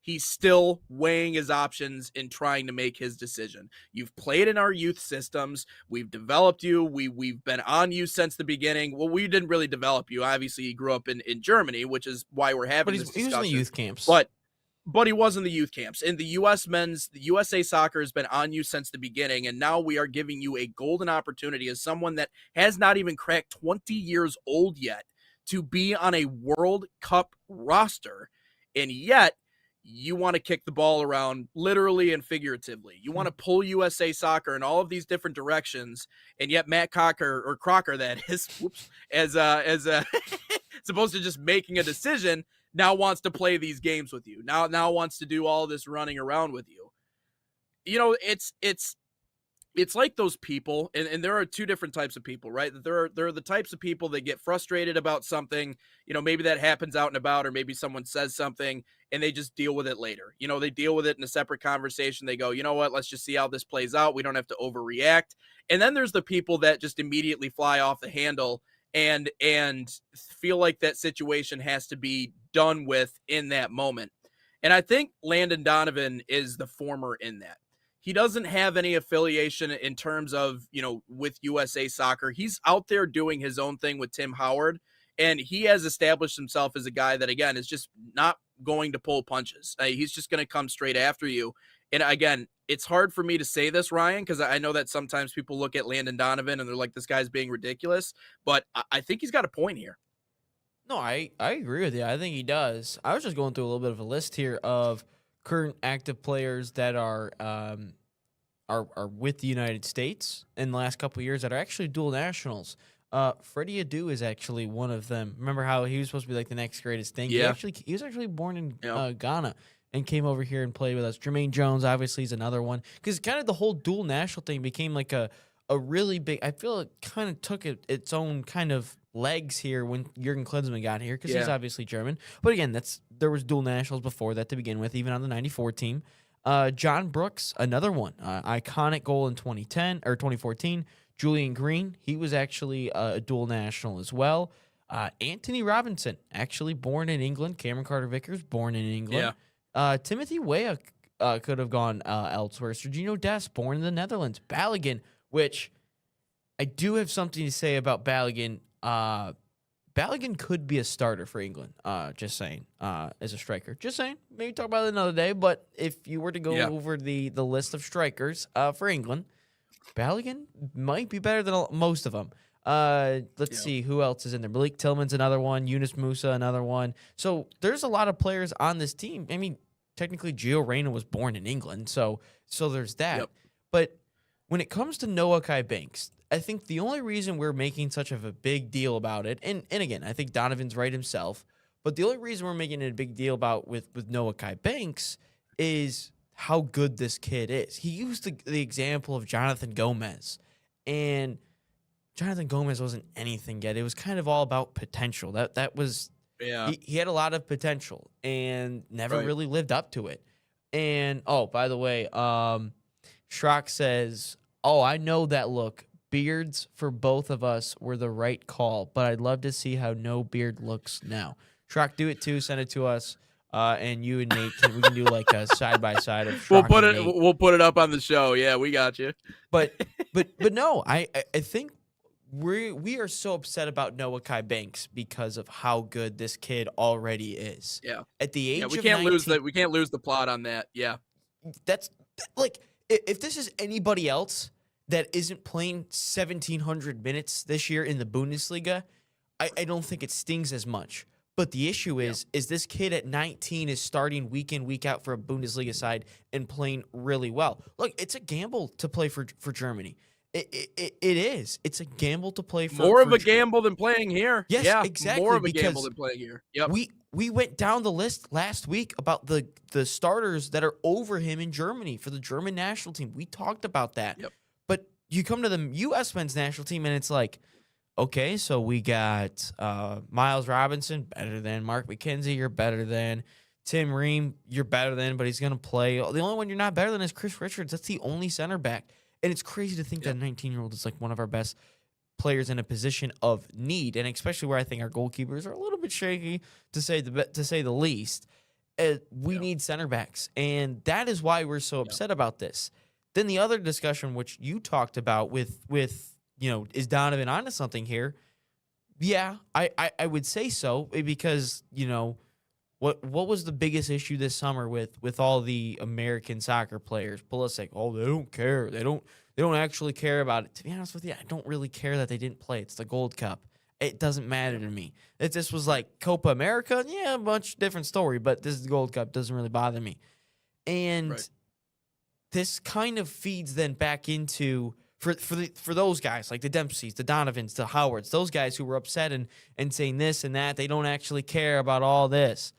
he's still weighing his options and trying to make his decision. You've played in our youth systems. We've developed you. We've been on you since the beginning. Well, we didn't really develop you. Obviously, he grew up in Germany, which is why we're having this discussion. He was in the youth camps. But he was in the youth camps. And the USA Soccer has been on you since the beginning, and now we are giving you a golden opportunity as someone that has not even cracked 20 years old yet to be on a World Cup roster, and yet you want to kick the ball around literally and figuratively. You want to pull USA Soccer in all of these different directions, and yet Matt Crocker, that is, as supposed to just making a decision, now wants to play these games with you. Now wants to do all this running around with you. It's like those people, and there are two different types of people, right? There are the types of people that get frustrated about something, maybe that happens out and about, or maybe someone says something and they just deal with it later. They deal with it in a separate conversation. They go, you know what, let's just see how this plays out. We don't have to overreact. And then there's the people that just immediately fly off the handle and feel like that situation has to be done with in that moment. And I think Landon Donovan is the former in that. He doesn't have any affiliation in terms of, with USA Soccer. He's out there doing his own thing with Tim Howard, and he has established himself as a guy that, again, is just not going to pull punches. He's just going to come straight after you. And again, it's hard for me to say this, Ryan, because I know that sometimes people look at Landon Donovan and they're like, this guy's being ridiculous, but I think he's got a point here. No, I agree with you. I think he does. I was just going through a little bit of a list here of current active players that are with the United States in the last couple of years that are actually dual nationals. Freddie Adu is actually one of them. Remember how he was supposed to be like the next greatest thing? Yeah. He was actually born in Yeah. Ghana and came over here and played with us. Jermaine Jones obviously is another one, because kind of the whole dual national thing became like a really big. I feel it kind of took its own kind of legs here when Jurgen Klinsmann got here, because he's Yeah. obviously German. But again, there was dual nationals before that to begin with, even on the '94 team. John Brooks, another one, iconic goal in 2010 or 2014. Julian Green, he was actually a dual national as well. Anthony Robinson, actually born in England. Cameron Carter-Vickers, born in England. Timothy Weah could have gone elsewhere. Serginho Dest, born in the Netherlands. Balogun, which I do have something to say about Balogun. Balogun could be a starter for England. Just saying, as a striker. Just saying. Maybe talk about it another day. But if you were to go over the list of strikers for England, Balogun might be better than most of them. Let's see who else is in there. Malik Tillman's another one. Yunus Musa, another one. So there's a lot of players on this team. I mean, technically Gio Reyna was born in England, so there's that. Yep. But when it comes to Noahkai Banks, I think the only reason we're making such of a big deal about it, and again, I think Donovan's right himself, but the only reason we're making it a big deal about with Noahkai Banks is how good this kid is. He used the example of Jonathan Gomez, and Jonathan Gomez wasn't anything yet. It was kind of all about potential. That was he had a lot of potential and never really lived up to it. And by the way, Schrock says, I know that look. Beards for both of us were the right call, but I'd love to see how no beard looks now. Schrock, do it too. Send it to us. And you and Nate, we can do like a side by side of Schrock and Nate. We'll put it up on the show. Yeah, we got you. But no, I think we are so upset about Noahkai Banks because of how good this kid already is. Yeah. At the age we of can't 19, lose that. We can't lose the plot on that. Yeah. That's like if this is anybody else that isn't playing 1,700 minutes this year in the Bundesliga, I don't think it stings as much. But the issue is this kid at 19 is starting week in, week out for a Bundesliga side and playing really well. Look, it's a gamble to play for Germany. It is. It's a gamble to play for more of a gamble than playing here. Yes, yeah, exactly. More of a gamble than playing here. Yep. We went down the list last week about the starters that are over him in Germany for the German national team. We talked about that. Yep. But you come to the U.S. men's national team and it's like, okay, so we got Miles Robinson, better than Mark McKenzie, you're better than Tim Ream, you're better than, but he's going to play. The only one you're not better than is Chris Richards. That's the only center back. And it's crazy to think that a 19-year-old is like one of our best players in a position of need, and especially where I think our goalkeepers are a little bit shaky, to say the least. We need center backs, and that is why we're so upset about this. Then the other discussion, which you talked about with is Donovan onto something here? Yeah, I would say so, because what was the biggest issue this summer with all the American soccer players? Pulisic, they don't care. They don't actually care about it. To be honest with you, I don't really care that they didn't play. It's the Gold Cup. It doesn't matter to me. If this was like Copa America, a much different story, but this is the Gold Cup. Doesn't really bother me. And this kind of feeds then back into for those guys like the Dempseys, the Donovans, the Howards, those guys who were upset and saying this and that, they don't actually care about all this.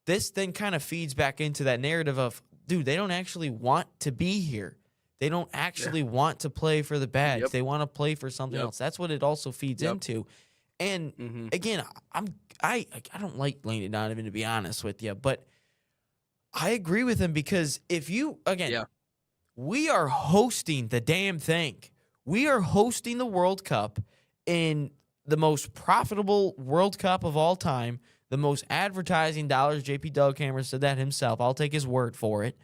This then kind of feeds back into that narrative of, dude, they don't actually want to be here. They don't actually want to play for the badge. They want to play for something else. That's what it also feeds into. And again, I don't like Landon Donovan, to be honest with you, but I agree with him, because if you we are hosting the damn thing. We are hosting the World Cup in the most profitable World Cup of all time, the most advertising dollars. JP Dughammer said that himself. I'll take his word for it.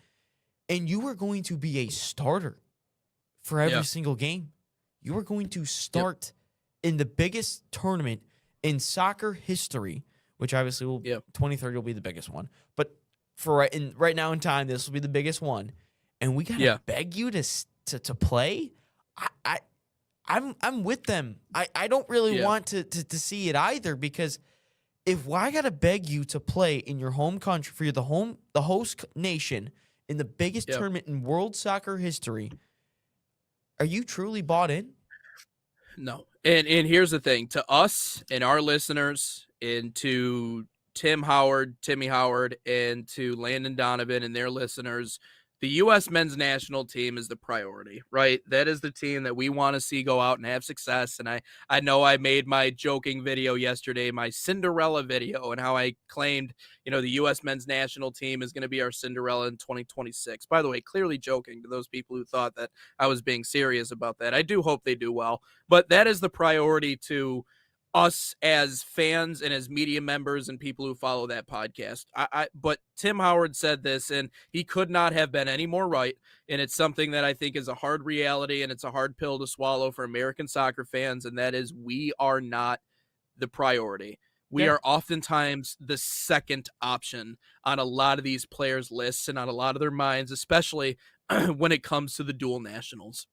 And you are going to be a starter for every single game. You are going to start in the biggest tournament in soccer history, which obviously will 2030 will be the biggest one. But for right now in time, this will be the biggest one. And we gotta beg you to play. I'm with them. I don't really want to see it either, because if I gotta beg you to play in your home country for the host nation in the biggest tournament in world soccer history, are you truly bought in? No. And here's the thing, to us and our listeners, and to Timmy Howard, and to Landon Donovan and their listeners, the U.S. men's national team is the priority, right? That is the team that we want to see go out and have success. And I know I made my joking video yesterday, my Cinderella video, and how I claimed, the U.S. men's national team is going to be our Cinderella in 2026. By the way, clearly joking to those people who thought that I was being serious about that. I do hope they do well, but that is the priority to us as fans and as media members and people who follow that podcast. But Tim Howard said this, and he could not have been any more right. And it's something that I think is a hard reality, and it's a hard pill to swallow for American soccer fans. And that is, we are not the priority. We are oftentimes the second option on a lot of these players' lists and on a lot of their minds, especially when it comes to the dual nationals.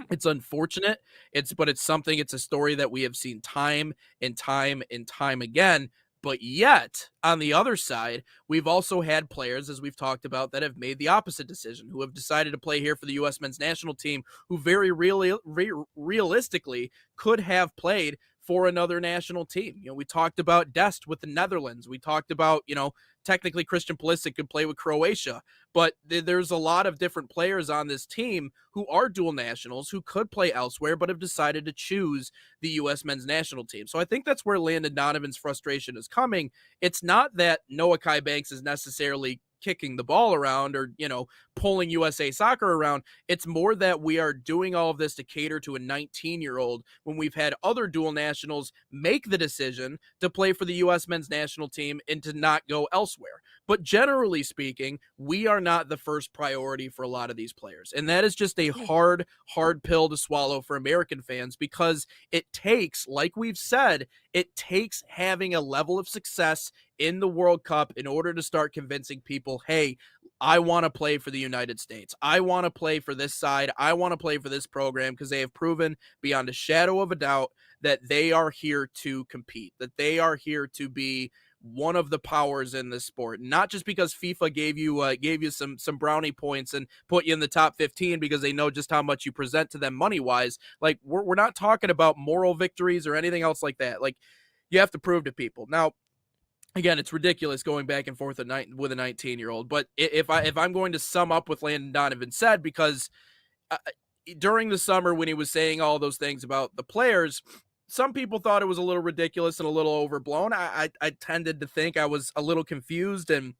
It's unfortunate. It's a story that we have seen time and time and time again. But yet, on the other side, we've also had players, as we've talked about, that have made the opposite decision, who have decided to play here for the U.S. men's national team, who very realistically could have played for another national team. We talked about Dest with the Netherlands. We talked about, technically Christian Pulisic could play with Croatia, but there's a lot of different players on this team who are dual nationals who could play elsewhere, but have decided to choose the U.S. men's national team. So I think that's where Landon Donovan's frustration is coming. It's not that Noahkai Banks is necessarily kicking the ball around or, pulling USA Soccer around. It's more that we are doing all of this to cater to a 19-year-old when we've had other dual nationals make the decision to play for the U.S. men's national team and to not go elsewhere. But generally speaking, we are not the first priority for a lot of these players. And that is just a hard pill to swallow for American fans, because it takes, like we've said, it takes having a level of success in the World Cup in order to start convincing people, hey, I want to play for the United States. I want to play for this side. I want to play for this program, because they have proven beyond a shadow of a doubt that they are here to compete, that they are here to be one of the powers in this sport. Not just because FIFA gave you some brownie points and put you in the top 15 because they know just how much you present to them money-wise. Like, we're not talking about moral victories or anything else like that. Like, you have to prove to people. Now, again, it's ridiculous going back and forth with a 19-year-old. But if I'm going to sum up what Landon Donovan said, because during the summer when he was saying all those things about the players, some people thought it was a little ridiculous and a little overblown. I tended to think I was a little confused, and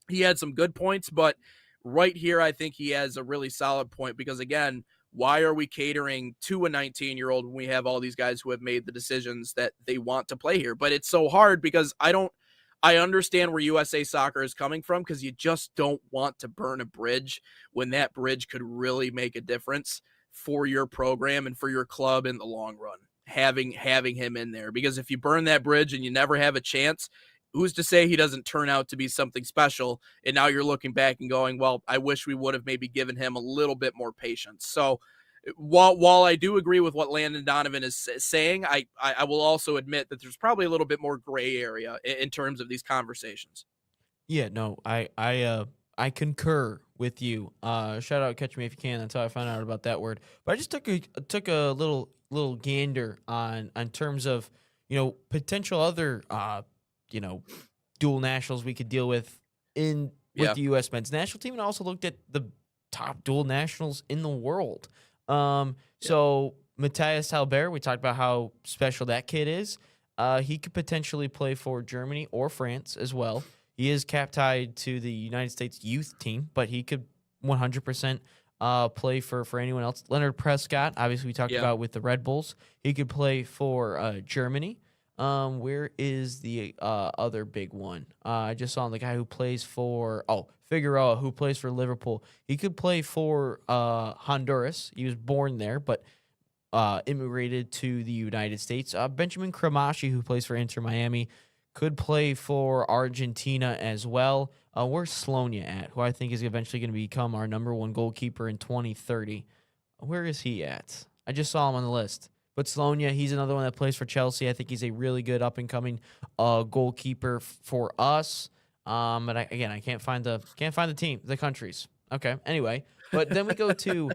he had some good points. But right here, I think he has a really solid point, because, again, why are we catering to a 19-year-old when we have all these guys who have made the decisions that they want to play here? But it's so hard, because I understand where USA Soccer is coming from, because you just don't want to burn a bridge when that bridge could really make a difference for your program and for your club in the long run, having him in there. Because if you burn that bridge and you never have a chance, who's to say he doesn't turn out to be something special? And now you're looking back and going, well, I wish we would have maybe given him a little bit more patience. So while I do agree with what Landon Donovan is saying, I will also admit that there's probably a little bit more gray area in terms of these conversations. Yeah, no, I concur with you. Shout out Catch Me If You Can. That's how I found out about that word. But I just took a little gander on terms of, potential other dual nationals we could deal with with the U.S. men's national team, and I also looked at the top dual nationals in the world. So Matthias Halbert, we talked about how special that kid is. He could potentially play for Germany or France as well. He is cap tied to the United States youth team, but he could 100% play for anyone else. Leonard Prescott, obviously we talked about with the Red Bulls. He could play for Germany. Where is the other big one? I just saw the guy who plays for Figueroa, who plays for Liverpool. He could play for Honduras. He was born there, but immigrated to the United States. Benjamin Kramashi, who plays for Inter Miami, could play for Argentina as well. Where's Slonia at, who I think is eventually going to become our number one goalkeeper in 2030? Where is he at? I just saw him on the list. But Slonia, he's another one that plays for Chelsea. I think he's a really good up-and-coming goalkeeper for us. But I can't find the countries. Okay, anyway. But then we go to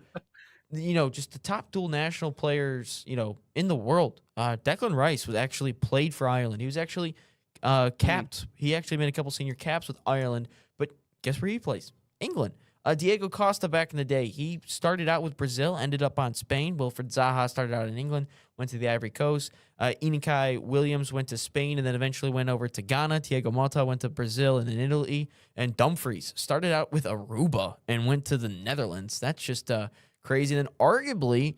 just the top dual national players, in the world. Declan Rice was actually played for Ireland. He was actually capped. He actually made a couple senior caps with Ireland. But guess where he plays? England. Diego Costa back in the day, he started out with Brazil, ended up on Spain. Wilfred Zaha started out in England, went to the Ivory Coast. Inikai Williams went to Spain and then eventually went over to Ghana. Thiago Motta went to Brazil and then Italy. And Dumfries started out with Aruba and went to the Netherlands. That's just crazy. And then arguably,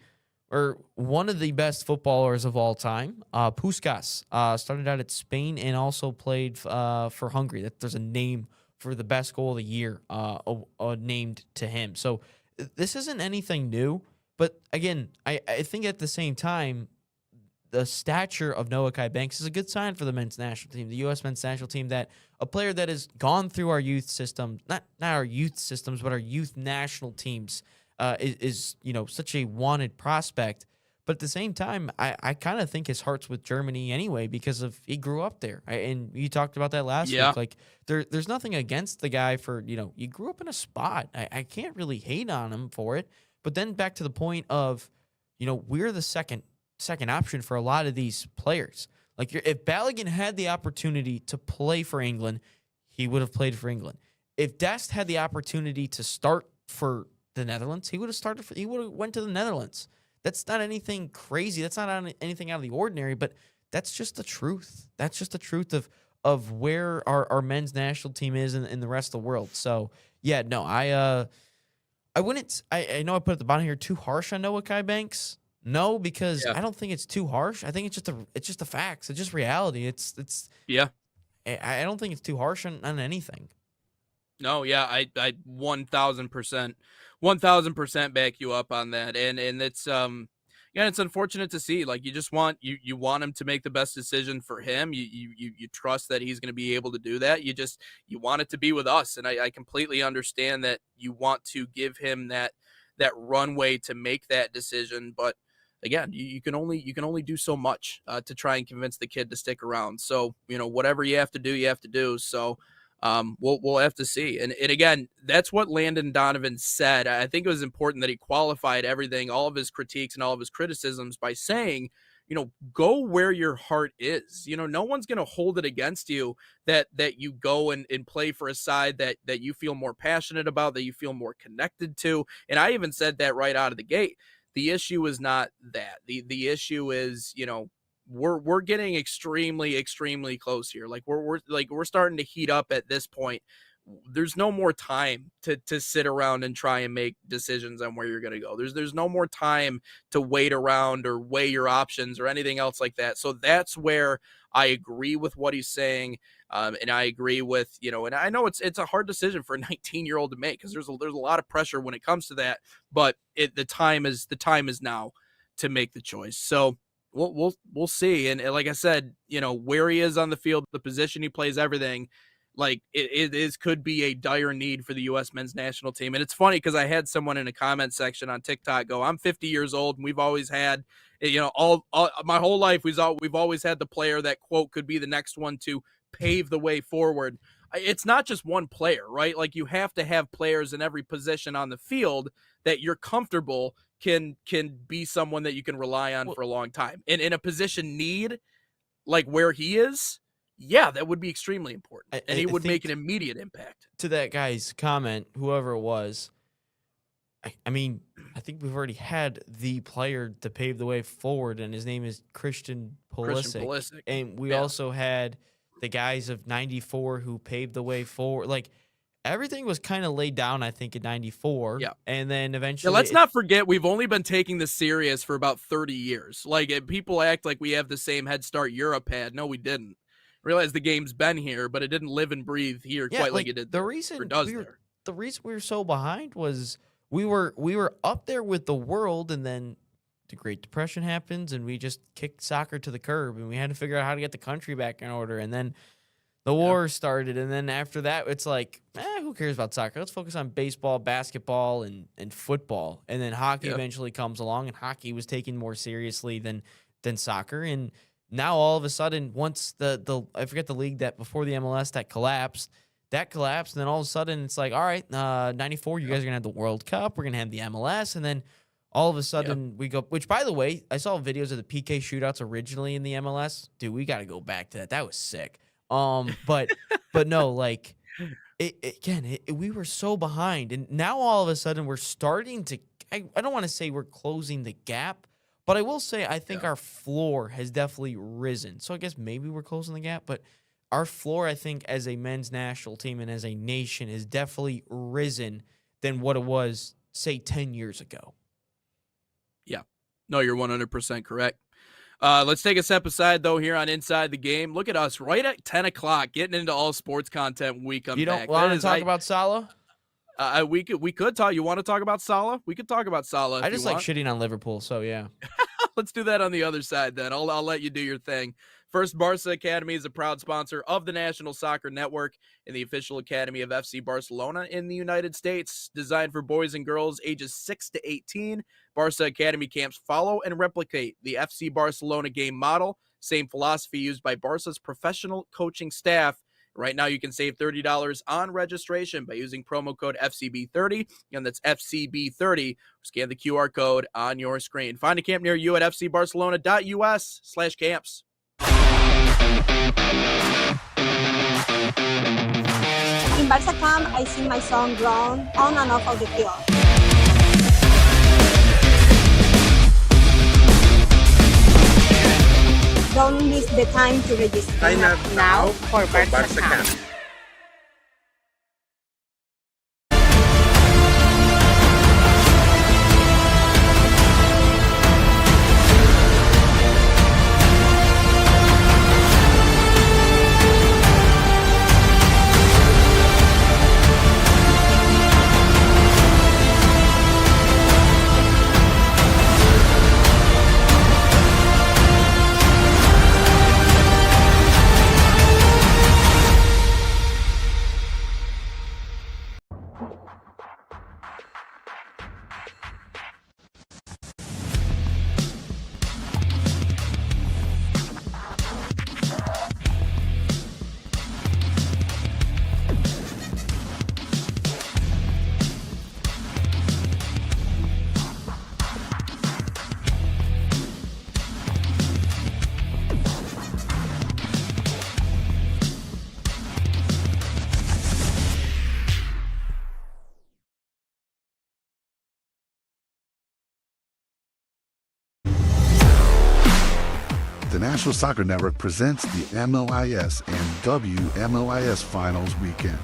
or one of the best footballers of all time, Puskás, started out at Spain and also played for Hungary. There's a name for the best goal of the year named to him. So this isn't anything new. But again, I think at the same time, the stature of Noahkai Banks is a good sign for the men's national team, the U.S. men's national team, that a player that has gone through our youth system, not our youth systems, but our youth national teams, is such a wanted prospect. But at the same time, I kind of think his heart's with Germany anyway because of he grew up there. And you talked about that last week. Like there's nothing against the guy for, you grew up in a spot. I can't really hate on him for it. But then back to the point of, we're the second option for a lot of these players. Like if Balogun had the opportunity to play for England, he would have played for England. If Dest had the opportunity to start for the Netherlands, he would have went to the Netherlands. That's not anything crazy. That's not anything out of the ordinary, but that's just the truth. That's just the truth of where our men's national team is in the rest of the world. So, yeah, no, I wouldn't – I know I put at the bottom here too harsh on Noahkai Banks. No, because I don't think it's too harsh. I think it's just the facts. It's just reality. It's I don't think it's too harsh on anything. No, yeah, I 1,000% back you up on that, and it's it's unfortunate to see. Like you just want you want him to make the best decision for him. You trust that he's going to be able to do that. You want it to be with us, and I completely understand that you want to give him that runway to make that decision, but again, you can only do so much to try and convince the kid to stick around. So whatever you have to do. So. We'll have to see. And again, that's what Landon Donovan said. I think it was important that he qualified everything, all of his critiques and all of his criticisms by saying, go where your heart is. No one's going to hold it against you that you go and play for a side that you feel more passionate about, that you feel more connected to. And I even said that right out of the gate. The issue is not that. The issue is, we're getting extremely, extremely close here. Like we're starting to heat up at this point. There's no more time to sit around and try and make decisions on where you're going to go. There's no more time to wait around or weigh your options or anything else like that. So that's where I agree with what he's saying. And I agree with, and I know it's a hard decision for a 19-year-old to make because there's a lot of pressure when it comes to that, but the time is now to make the choice. So we'll see. And like I said, where he is on the field, the position he plays, everything, like it could be a dire need for the U.S. men's national team. And it's funny because I had someone in a comment section on TikTok go, I'm 50 years old and we've always had, all my whole life, we've always had the player that, quote, could be the next one to pave the way forward. It's not just one player, right? Like you have to have players in every position on the field that you're comfortable can be someone that you can rely on for a long time. And in a position need, like where he is, yeah, that would be extremely important. And he would make an immediate impact. To that guy's comment, whoever it was, I mean, I think we've already had the player to pave the way forward, and his name is Christian Pulisic. And we also had the guys of 94 who paved the way forward. Like, everything was kind of laid down, I think, in 94. Yeah. And then eventually... Yeah, let's not forget, we've only been taking this serious for about 30 years. Like, people act like we have the same head start Europe had. No, we didn't. Realize the game's been here, but it didn't live and breathe here quite like it did. The reason we were so behind was we were up there with the world, and then the Great Depression happens, and we just kicked soccer to the curb, and we had to figure out how to get the country back in order, and then the war started, and then after that, it's like, who cares about soccer? Let's focus on baseball, basketball, and football. And then hockey eventually comes along, and hockey was taken more seriously than soccer. And now all of a sudden, once the I forget the league that before the MLS that collapsed, and then all of a sudden it's like, all right, 94, you guys are gonna have the World Cup, we're gonna have the MLS, and then All of a sudden we go, which by the way, I saw videos of the PK shootouts originally in the MLS. Dude, we got to go back to that. That was sick. But no, like we were so behind, and now all of a sudden we're starting to. I don't want to say we're closing the gap, but I will say I think our floor has definitely risen. So I guess maybe we're closing the gap, but our floor, I think, as a men's national team and as a nation, has definitely risen than what it was, say, 10 years ago. Yeah. No, you're 100% correct. Let's take a step aside, though, here on Inside the Game. Look at us right at 10 o'clock getting into all sports content when we come back. You don't want to talk about Salah? We could talk. You want to talk about Salah? We could talk about Salah. I just like shitting on Liverpool, so yeah. Let's do that on the other side then. I'll let you do your thing. First, Barca Academy is a proud sponsor of the National Soccer Network and the official academy of FC Barcelona in the United States. Designed for boys and girls ages 6 to 18, Barca Academy camps follow and replicate the FC Barcelona game model. Same philosophy used by Barca's professional coaching staff. Right now, you can save $30 on registration by using promo code FCB30, and that's FCB30. Scan the QR code on your screen. Find a camp near you at fcbarcelona.us/camps. In Barca camp, I see my son run on and off of the field. Don't miss the time to register. Sign up now for Barca camp. The National Soccer Network presents the MLIS and WMLIS Finals weekend.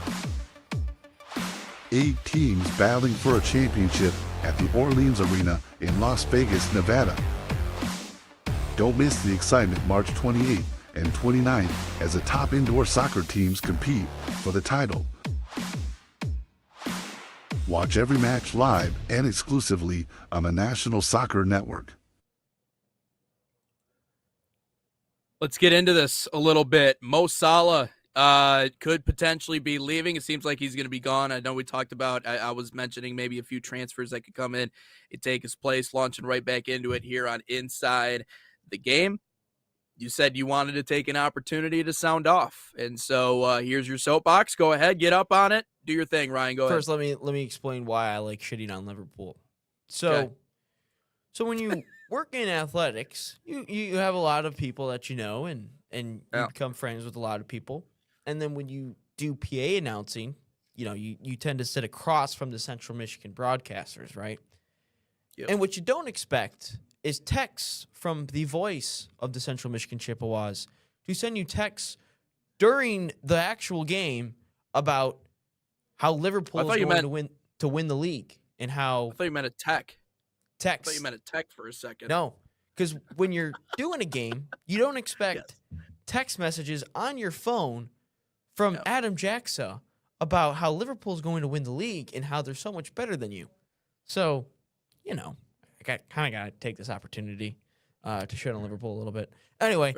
8 teams battling for a championship at the Orleans Arena in Las Vegas, Nevada. Don't miss the excitement March 28th and 29th as the top indoor soccer teams compete for the title. Watch every match live and exclusively on the National Soccer Network. Let's get into this a little bit. Mo Salah could potentially be leaving. It seems like he's going to be gone. I know we talked about, I was mentioning maybe a few transfers that could come in and take his place, launching right back into it here on Inside the Game. You said you wanted to take an opportunity to sound off. And so here's your soapbox. Go ahead, get up on it. Do your thing, Ryan. Go First, ahead. let me explain why I like shitting on Liverpool. So when you work in athletics, you have a lot of people that you know, and you become friends with a lot of people. And then when you do PA announcing, you tend to sit across from the Central Michigan broadcasters, right? Yep. And what you don't expect is texts from the voice of the Central Michigan Chippewas to send you texts during the actual game about how Liverpool is going to win the league, and how I thought you meant a tech. Text. I thought you meant a tech for a second. No, because when you're doing a game, you don't expect text messages on your phone from Adam Jacksa about how Liverpool's going to win the league and how they're so much better than you. So, I kind of got to take this opportunity to shit on Liverpool a little bit. Anyway,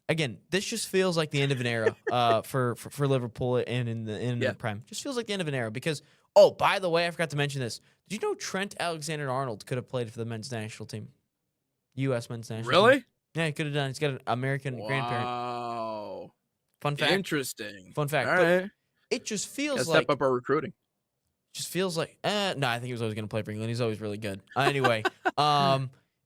again, this just feels like the end of an era for Liverpool and in the Prem. Just feels like the end of an era because, oh, by the way, I forgot to mention this. Did you know Trent Alexander-Arnold could have played for the men's national team? U.S. men's national team. Really? Yeah, he could have done. He's got an American grandparent. Wow. Fun fact. Interesting. Fun fact. All But right. it just feels Gotta like step up our recruiting. just feels like no, I think he was always going to play for England. He's always really good. Anyway,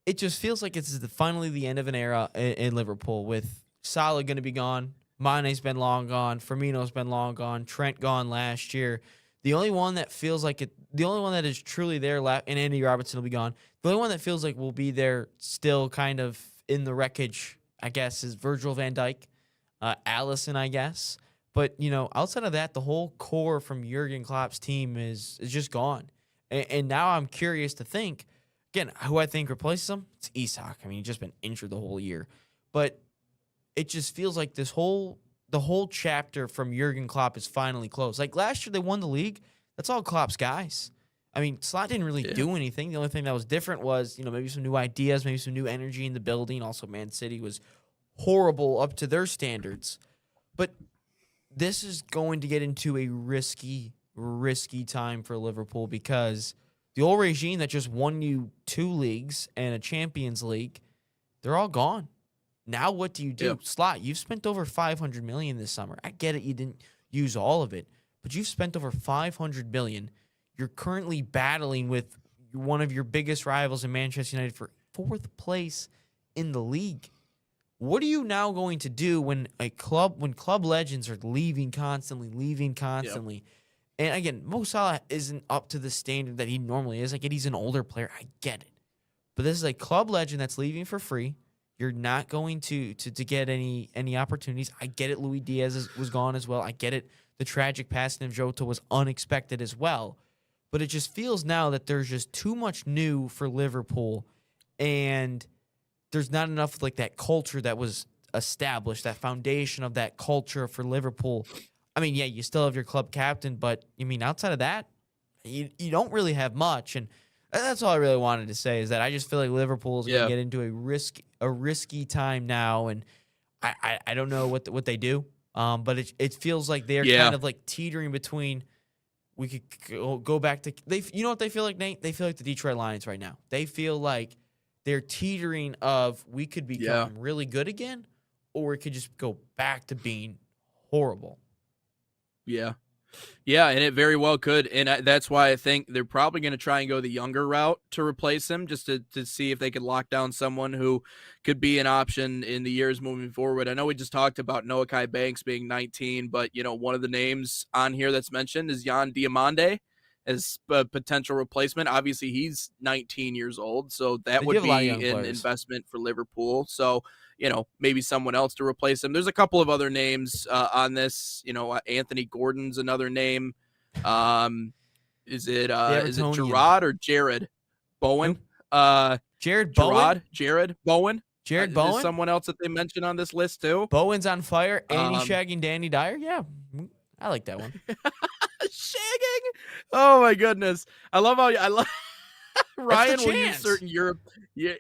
it just feels like it's finally the end of an era in Liverpool with Salah going to be gone. Mane's been long gone. Firmino's been long gone. Trent gone last year. The only one that feels like it, the only one that is truly there, and Andy Robertson will be gone. The only one that feels like will be there still kind of in the wreckage, I guess, is Virgil van Dijk, Allison, I guess. But, outside of that, the whole core from Jurgen Klopp's team is just gone. And now I'm curious to think, again, who I think replaces him, it's Isak. I mean, he's just been injured the whole year. But it just feels like the whole chapter from Jurgen Klopp is finally closed. Like last year they won the league. That's all Klopp's guys. I mean, Slot didn't really do anything. The only thing that was different was, maybe some new ideas, maybe some new energy in the building. Also, Man City was horrible up to their standards. But this is going to get into a risky time for Liverpool because the old regime that just won you 2 leagues and a Champions League, they're all gone. Now what do you do? Slot, you've spent over $500 million this summer. I get it, you didn't use all of it, but you've spent over $500 million. You're currently battling with one of your biggest rivals in Manchester United for 4th place in the league. What are you now going to do when club legends are leaving constantly? And again, Mo Salah isn't up to the standard that he normally is. I get he's an older player. I get it. But this is a club legend that's leaving for free. You're not going to get any opportunities. I get it. Luis Diaz was gone as well. I get it. The tragic passing of Jota was unexpected as well. But it just feels now that there's just too much new for Liverpool, and there's not enough like that culture that was established, that foundation of that culture for Liverpool. I mean, yeah, you still have your club captain, but outside of that, you don't really have much. And that's all I really wanted to say is that I just feel like Liverpool is going to get into a risky time now, and I don't know what they do, but it feels like they're kind of like teetering between. We could go back to you know what they feel like, Nate? They feel like the Detroit Lions right now. They feel like they're teetering of we could become really good again, or we could just go back to being horrible. Yeah. Yeah, and it very well could. And that's why I think they're probably going to try and go the younger route to replace him, just to see if they could lock down someone who could be an option in the years moving forward. I know we just talked about Noahkai Banks being 19, but, one of the names on here that's mentioned is Jan Diomande as a potential replacement. Obviously, he's 19 years old, so that would be an investment for Liverpool. So, maybe someone else to replace him. There's a couple of other names on this. Anthony Gordon's another name. Is it Gerard or Jared Bowen? Jared Bowen? Jared Bowen? Jared Bowen? Is someone else that they mentioned on this list too? Bowen's on fire. And he's shagging Danny Dyer. Yeah, I like that one. Shagging? Oh my goodness! I love Ryan will use certain Europe. Yeah.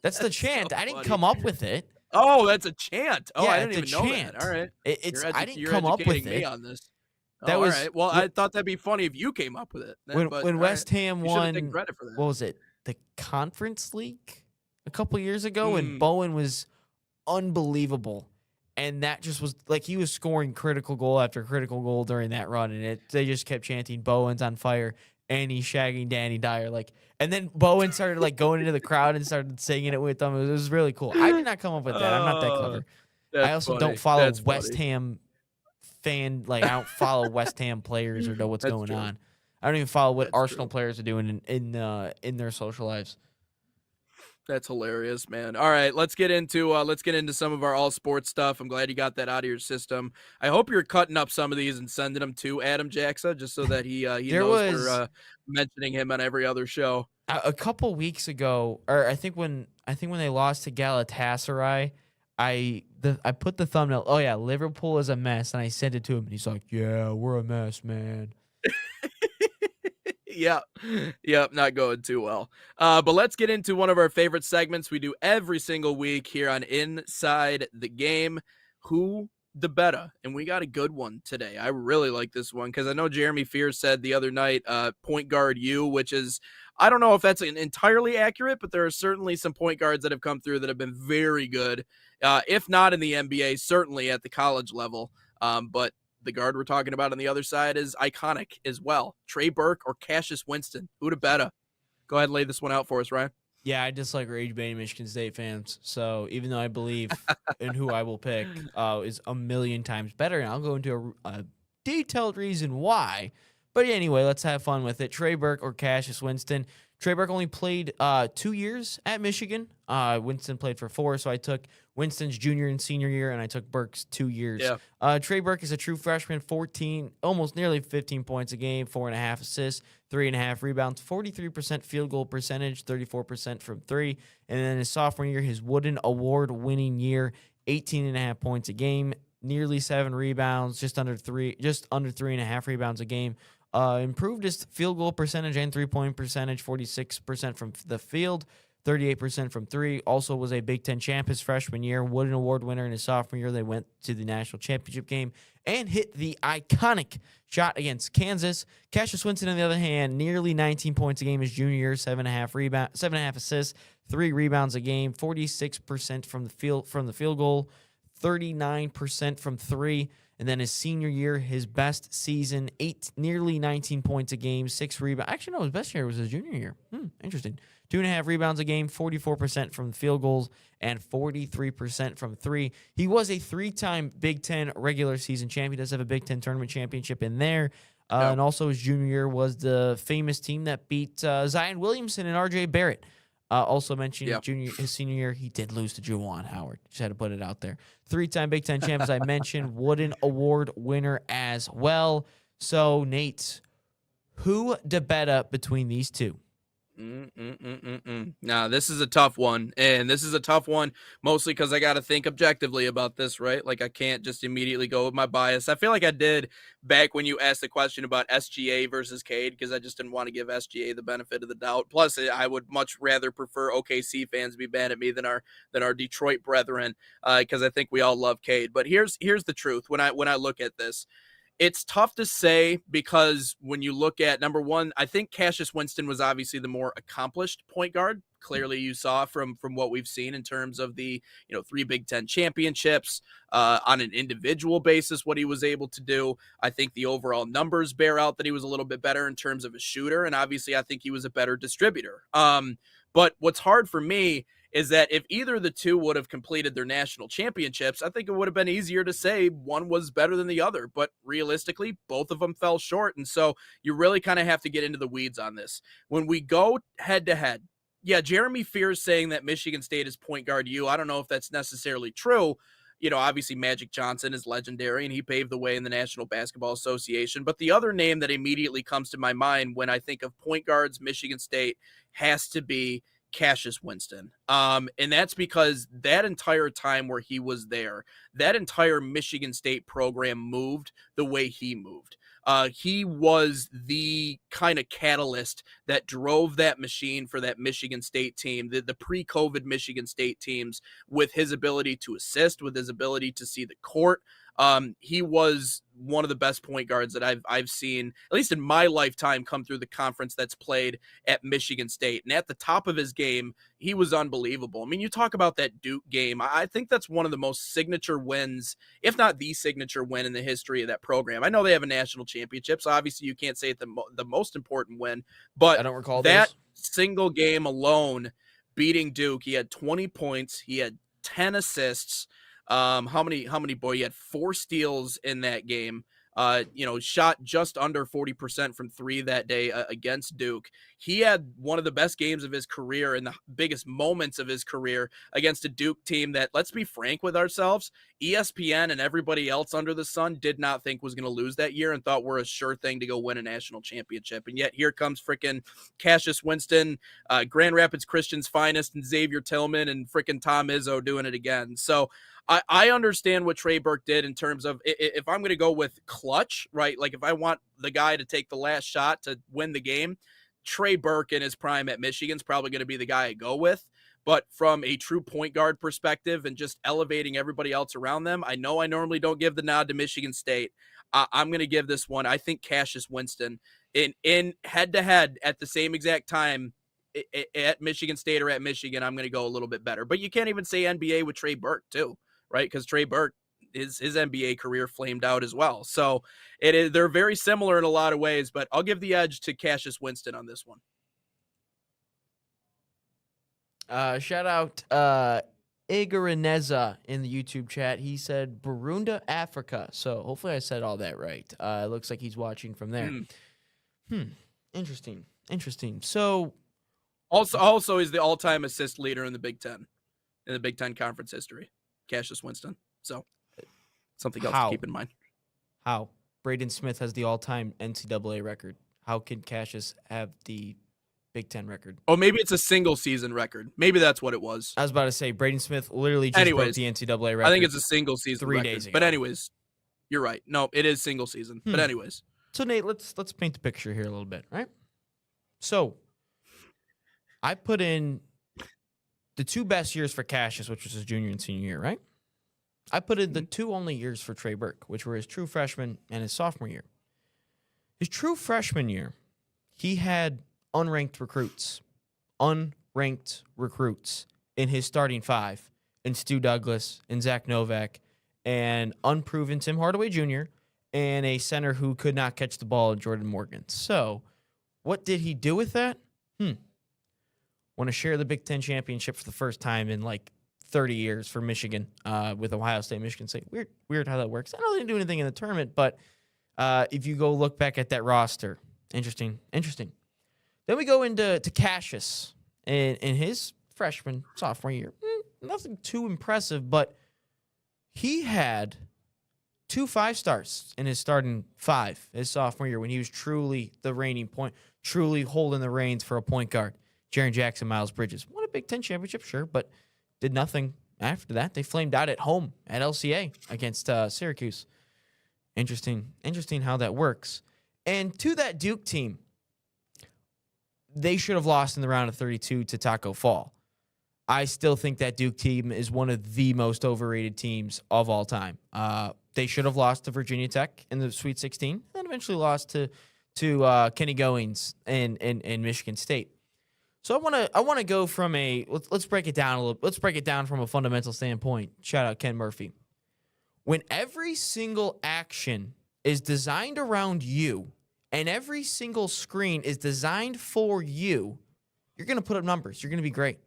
That's the chant. I didn't come up with it. Oh, that's a chant. Oh, yeah, I didn't even know that. All right. I didn't come up with it. On this. That was all right. Well, I thought that'd be funny if you came up with it. When West Ham won, credit for that. What was it? The Conference League a couple years ago, and Bowen was unbelievable. And that just was like he was scoring critical goal after critical goal during that run, and they just kept chanting Bowen's on fire. And he's shagging Danny Dyer, and then Bowen started going into the crowd and started singing it with them. It was really cool. I did not come up with that. I'm not that clever. I also don't follow West Ham fan. I don't follow West Ham players or know what's going on. I don't even follow what Arsenal players are doing in their social lives. That's hilarious, man. All right, let's get into some of our all sports stuff. I'm glad you got that out of your system. I hope you're cutting up some of these and sending them to Adam Jackson just so that he knows we're mentioning him on every other show. A couple weeks ago, or I think when they lost to Galatasaray, I put the thumbnail. Oh yeah, Liverpool is a mess, and I sent it to him, and he's like, "Yeah, we're a mess, man." Yep, not going too well. But let's get into one of our favorite segments we do every single week here on Inside the Game. Who the better? And we got a good one today. I really like this one because I know Jeremy Fears said the other night, point guard you, which is, I don't know if that's entirely accurate, but there are certainly some point guards that have come through that have been very good. If not in the NBA, certainly at the college level. But the guard we're talking about on the other side is iconic as well. Trey Burke or Cassius Winston. Who'd have better? Go ahead and lay this one out for us, Ryan. Yeah, I dislike rage-baiting Michigan State fans. So even though I believe in who I will pick is a million times better, and I'll go into a detailed reason why. But anyway, let's have fun with it. Trey Burke or Cassius Winston. Trey Burke only played 2 years at Michigan. Winston played for 4, so I took Winston's junior and senior year, and I took Burke's 2 years. Yeah. Trey Burke is a true freshman, 14, almost nearly 15 points a game, 4.5 assists, 3.5 rebounds, 43% field goal percentage, 34% from 3. And then his sophomore year, his Wooden Award-winning year, 18.5 points a game, nearly 7 rebounds, just under 3.5 rebounds a game. Improved his field goal percentage and 3-point percentage, 46% from the field, 38% from 3. Also was a Big Ten champ his freshman year, Wooden Award winner in his sophomore year. They went to the national championship game and hit the iconic shot against Kansas. Cassius Winston, on the other hand, nearly 19 points a game his junior year, 7.5 assists, 3 rebounds a game, 46% from the field goal, 39% from 3. And then his senior year, his best season, nearly 19 points a game, 6 rebounds. Actually, no, his best year was his junior year. Interesting. 2.5 rebounds a game, 44% from field goals, and 43% from 3. He was a 3-time Big Ten regular season champ. He does have a Big Ten tournament championship in there. And also his junior year was the famous team that beat Zion Williamson and R.J. Barrett. Also mentioned his senior year, he did lose to Juwan Howard. Just had to put it out there. 3-time Big Ten champ, as I mentioned, Wooden Award winner as well. So, Nate, who da better between these two? Nah, this is a tough one. And this is a tough one mostly because I got to think objectively about this, right? Like, I can't just immediately go with my bias. I feel like I did back when you asked the question about SGA versus Cade, because I just didn't want to give SGA the benefit of the doubt. Plus, I would much rather prefer OKC fans be mad at me than our Detroit brethren, because I think we all love Cade. But here's the truth. When I look at this, it's tough to say because when you look at, number one, I think Cassius Winston was obviously the more accomplished point guard. Clearly, you saw from what we've seen in terms of the 3 Big Ten championships on an individual basis, what he was able to do. I think the overall numbers bear out that he was a little bit better in terms of a shooter, and obviously, I think he was a better distributor. But what's hard for me is that if either of the two would have completed their national championships, I think it would have been easier to say one was better than the other. But realistically, both of them fell short. And so you really kind of have to get into the weeds on this. When we go head to head, yeah, Jeremy Fears saying that Michigan State is point guard U. I don't know if that's necessarily true. Obviously Magic Johnson is legendary and he paved the way in the National Basketball Association. But the other name that immediately comes to my mind when I think of point guards, Michigan State, has to be Cassius Winston. And that's because that entire time where he was there, that entire Michigan State program moved the way he moved. He was the kind of catalyst that drove that machine for that Michigan State team, the pre-COVID Michigan State teams, with his ability to assist, with his ability to see the court. He was one of the best point guards that I've seen, at least in my lifetime, come through the conference that's played at Michigan State. And at the top of his game, he was unbelievable. I mean, you talk about that Duke game. I think that's one of the most signature wins, if not the signature win in the history of that program. I know they have a national championship, so obviously you can't say it's the most important win, but I don't recall that those. single game alone, beating Duke, he had 20 points, he had 10 assists. How many boy, he had 4 steals in that game. Shot just under 40% from 3 that day against Duke. He had one of the best games of his career and the biggest moments of his career against a Duke team that, let's be frank with ourselves, ESPN and everybody else under the sun did not think was going to lose that year and thought we're a sure thing to go win a national championship. And yet here comes frickin' Cassius Winston, Grand Rapids Christian's finest, and Xavier Tillman and frickin' Tom Izzo doing it again. So I understand what Trey Burke did in terms of, if I'm going to go with clutch, right? Like if I want the guy to take the last shot to win the game, Trey Burke in his prime at Michigan's probably going to be the guy I go with. But from a true point guard perspective and just elevating everybody else around them, I know I normally don't give the nod to Michigan State. I'm going to give this one, I think, Cassius Winston in head-to-head at the same exact time at Michigan State or at Michigan. I'm going to go a little bit better. But you can't even say NBA with Trey Burke too, right? Because Trey Burke, his NBA career flamed out as well. So they're very similar in a lot of ways, but I'll give the edge to Cassius Winston on this one. Shout out Igarineza in the YouTube chat. He said Burundi, Africa. So hopefully I said all that right. It looks like he's watching from there. Interesting. So also is the all-time assist leader in the Big Ten, in the Big Ten conference history, Cassius Winston. So something else to keep in mind. How? Braden Smith has the all-time NCAA record. How can Cassius have the Big Ten record? Oh, maybe it's a single season record. Maybe that's what it was. I was about to say Braden Smith literally just broke the NCAA record. I think it's a single season 3 record. days ago. But anyways, you're right. No, it is single season. But anyways. So Nate, let's paint the picture here a little bit, right? So I put in the 2 best years for Cassius, which was his junior and senior year, right? I put in the 2 only years for Trey Burke, which were his true freshman and his sophomore year. His true freshman year, he had unranked recruits in his starting 5, in Stu Douglas and Zach Novak, and unproven Tim Hardaway Jr., and a center who could not catch the ball, Jordan Morgan. So what did he do with that? Want to share the Big Ten championship for the first time in like 30 years for Michigan with Ohio State, Michigan State. Weird how that works. I know they didn't do anything in the tournament, but if you go look back at that roster, interesting. Then we go into Cassius in his freshman, sophomore year. Nothing too impressive, but he had 2 5-stars in his starting 5 his sophomore year when he was truly the reigning point, truly holding the reins for a point guard. Jaren Jackson, Miles Bridges. Won a Big Ten championship, sure, but did nothing after that. They flamed out at home at LCA against Syracuse. Interesting how that works. And to that Duke team, they should have lost in the round of 32 to Taco Fall. I still think that Duke team is one of the most overrated teams of all time. They should have lost to Virginia Tech in the Sweet 16, and eventually lost to Kenny Goings in Michigan State. So I want to go from let's break it down a little. Let's break it down from a fundamental standpoint. Shout out Ken Murphy. When every single action is designed around you and every single screen is designed for you, you're going to put up numbers. You're going to be great.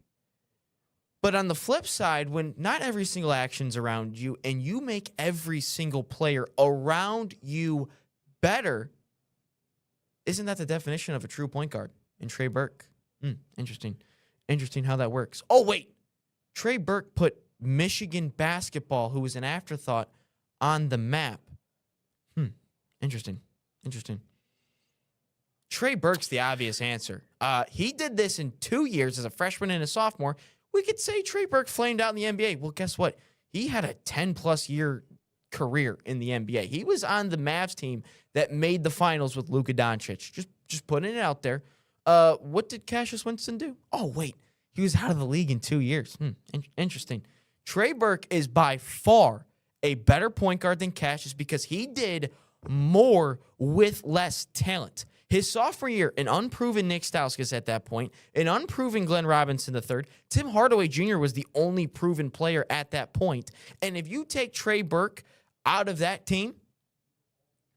But on the flip side, when not every single action's around you and you make every single player around you better, isn't that the definition of a true point guard in Trey Burke? Interesting how that works. Oh, wait. Trey Burke put Michigan basketball, who was an afterthought, on the map. Interesting. Trey Burke's the obvious answer. He did this in 2 years as a freshman and a sophomore. We could say Trey Burke flamed out in the NBA. Well, guess what? He had a 10-plus year career in the NBA. He was on the Mavs team that made the finals with Luka Doncic. Just putting it out there. What did Cassius Winston do? Oh, wait. He was out of the league in 2 years. Interesting. Trey Burke is by far a better point guard than Cassius because he did more with less talent. His sophomore year, an unproven Nick Stauskas at that point, an unproven Glenn Robinson III. Tim Hardaway Jr. was the only proven player at that point. And if you take Trey Burke out of that team,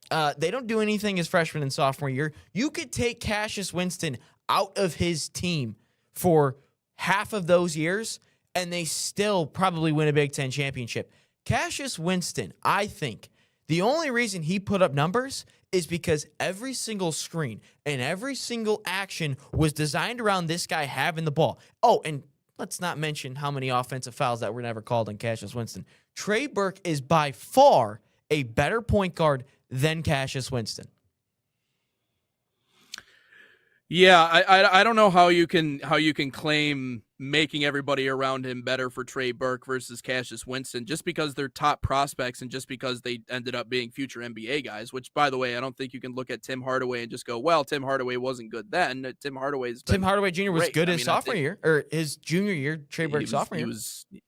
they don't do anything his freshman and sophomore year. You could take Cassius Winston out of his team for half of those years, and they still probably win a Big Ten championship. Cassius Winston, I think, the only reason he put up numbers is because every single screen and every single action was designed around this guy having the ball. Oh, and let's not mention how many offensive fouls that were never called on Cassius Winston. Trey Burke is by far a better point guard than Cassius Winston. Yeah, I don't know how you can claim making everybody around him better for Trey Burke versus Cassius Winston just because they're top prospects and just because they ended up being future NBA guys, which, by the way, I don't think you can look at Tim Hardaway and just go, well, Tim Hardaway wasn't good then. Tim Hardaway Jr. was good his sophomore year, or his junior year, Trey Burke's sophomore year.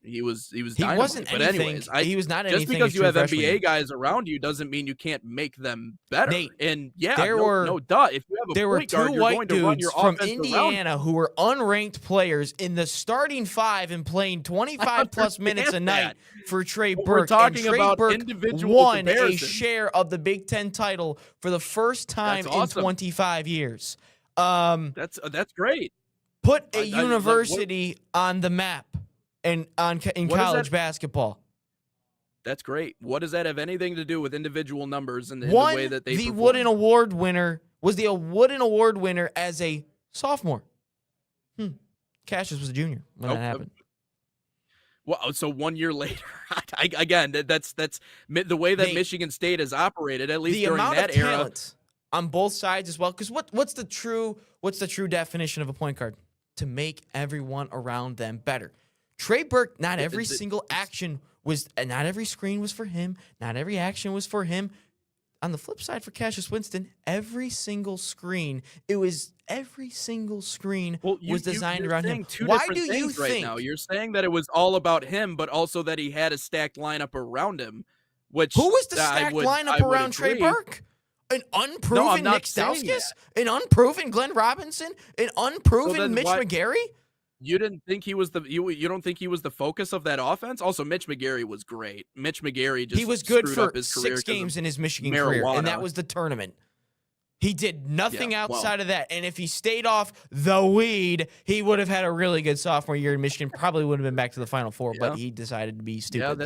He wasn't anything. But anyways, he was not anything. Just because you have NBA guys around you doesn't mean you can't make them better. Nate, and yeah, if you have a there point were two guard, white dudes from Indiana who were unranked players in the starting five and playing 25 plus minutes a night for Trey Burke. We're talking and Trey about Burke individual won a comparisons. share of the Big Ten title for the first time That's awesome. in 25 years. That's great. Put a university on the map in college basketball. That's great. What does that have anything to do with individual numbers and the way that they perform? Wooden Award winner was the Wooden Award winner as a sophomore. Cassius was a junior when that happened. Well, so 1 year later, again, that's the way that Michigan State has operated, at least during that era. Talent on both sides as well. Because what's the true definition of a point guard? To make everyone around them better. Trey Burke, not every single action was, not every screen was for him. Not every action was for him. On the flip side, for Cassius Winston, every single screen was designed around him. Why do you think right now? You're saying that it was all about him, but also that he had a stacked lineup around him. Which who was the stacked lineup around Trey Burke? An unproven Nick Stauskas? An unproven Glenn Robinson? An unproven Mitch McGarry? You didn't think he was you don't think he was the focus of that offense? Also, Mitch McGarry was great. Mitch McGarry just he was good for his 6 games in his Michigan career, and that was the tournament. He did nothing outside of that, and if he stayed off the weed, he would have had a really good sophomore year in Michigan. Probably would have been back to the Final Four, but he decided to be stupid.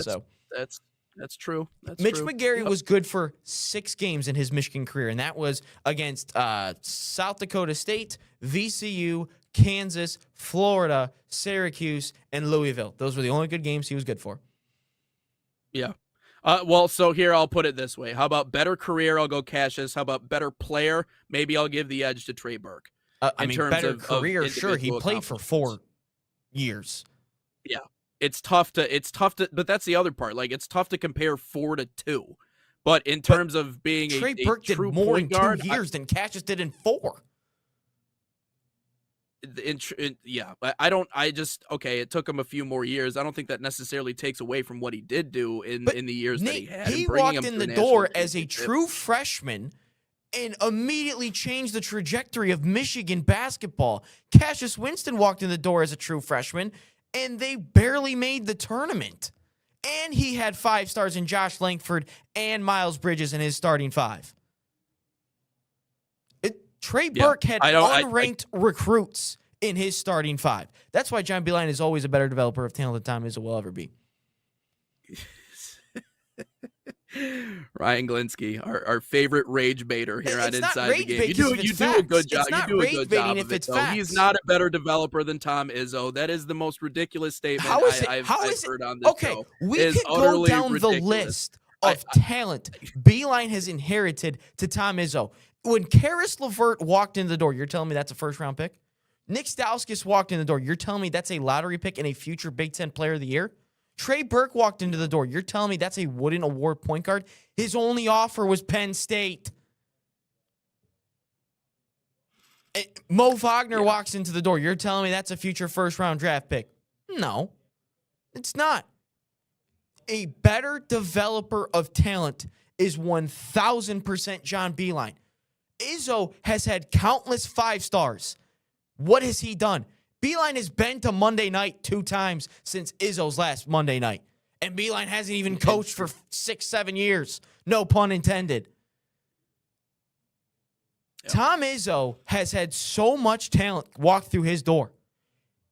That's true. Mitch McGarry was good for 6 games in his Michigan career, and that was against South Dakota State, VCU, Kansas, Florida, Syracuse, and Louisville. Those were the only good games he was good for. Yeah. Well, so here I'll put it this way. How about better career? I'll go Cassius. How about better player? Maybe I'll give the edge to Trey Burke. Better career, sure. He played for 4 years. Yeah. It's tough to, but that's the other part. Like, it's tough to compare 4 to 2. But in terms of being Trey Burke did more in 2 years than Cassius did in 4. It took him a few more years. I don't think that necessarily takes away from what he did do in the years that he had. He walked in the door as a true freshman and immediately changed the trajectory of Michigan basketball. Cassius Winston walked in the door as a true freshman, and they barely made the tournament. And he had 5 stars in Josh Langford and Miles Bridges in his starting 5. Trey Burke had unranked recruits in his starting 5. That's why John Beilein is always a better developer of talent than Tom Izzo will ever be. Ryan Glinsky, our favorite rage baiter here on Inside the Game. You do a good job. You do a good job of it, though. He's not a better developer than Tom Izzo. That is the most ridiculous statement I've heard on this show. We could go down the list of talent Beilein has inherited to Tom Izzo. When Karis LeVert walked in the door, you're telling me that's a first-round pick? Nick Stauskas walked in the door. You're telling me that's a lottery pick and a future Big Ten Player of the Year? Trey Burke walked into the door. You're telling me that's a Wooden Award point guard? His only offer was Penn State. Mo Wagner walks into the door. You're telling me that's a future first-round draft pick? No, it's not. A better developer of talent is 1,000% John Beilein. Izzo has had countless 5 stars. What has he done? Beilein has been to Monday night 2 times since Izzo's last Monday night. And Beilein hasn't even coached for 6-7 years. No pun intended. Yep. Tom Izzo has had so much talent walk through his door.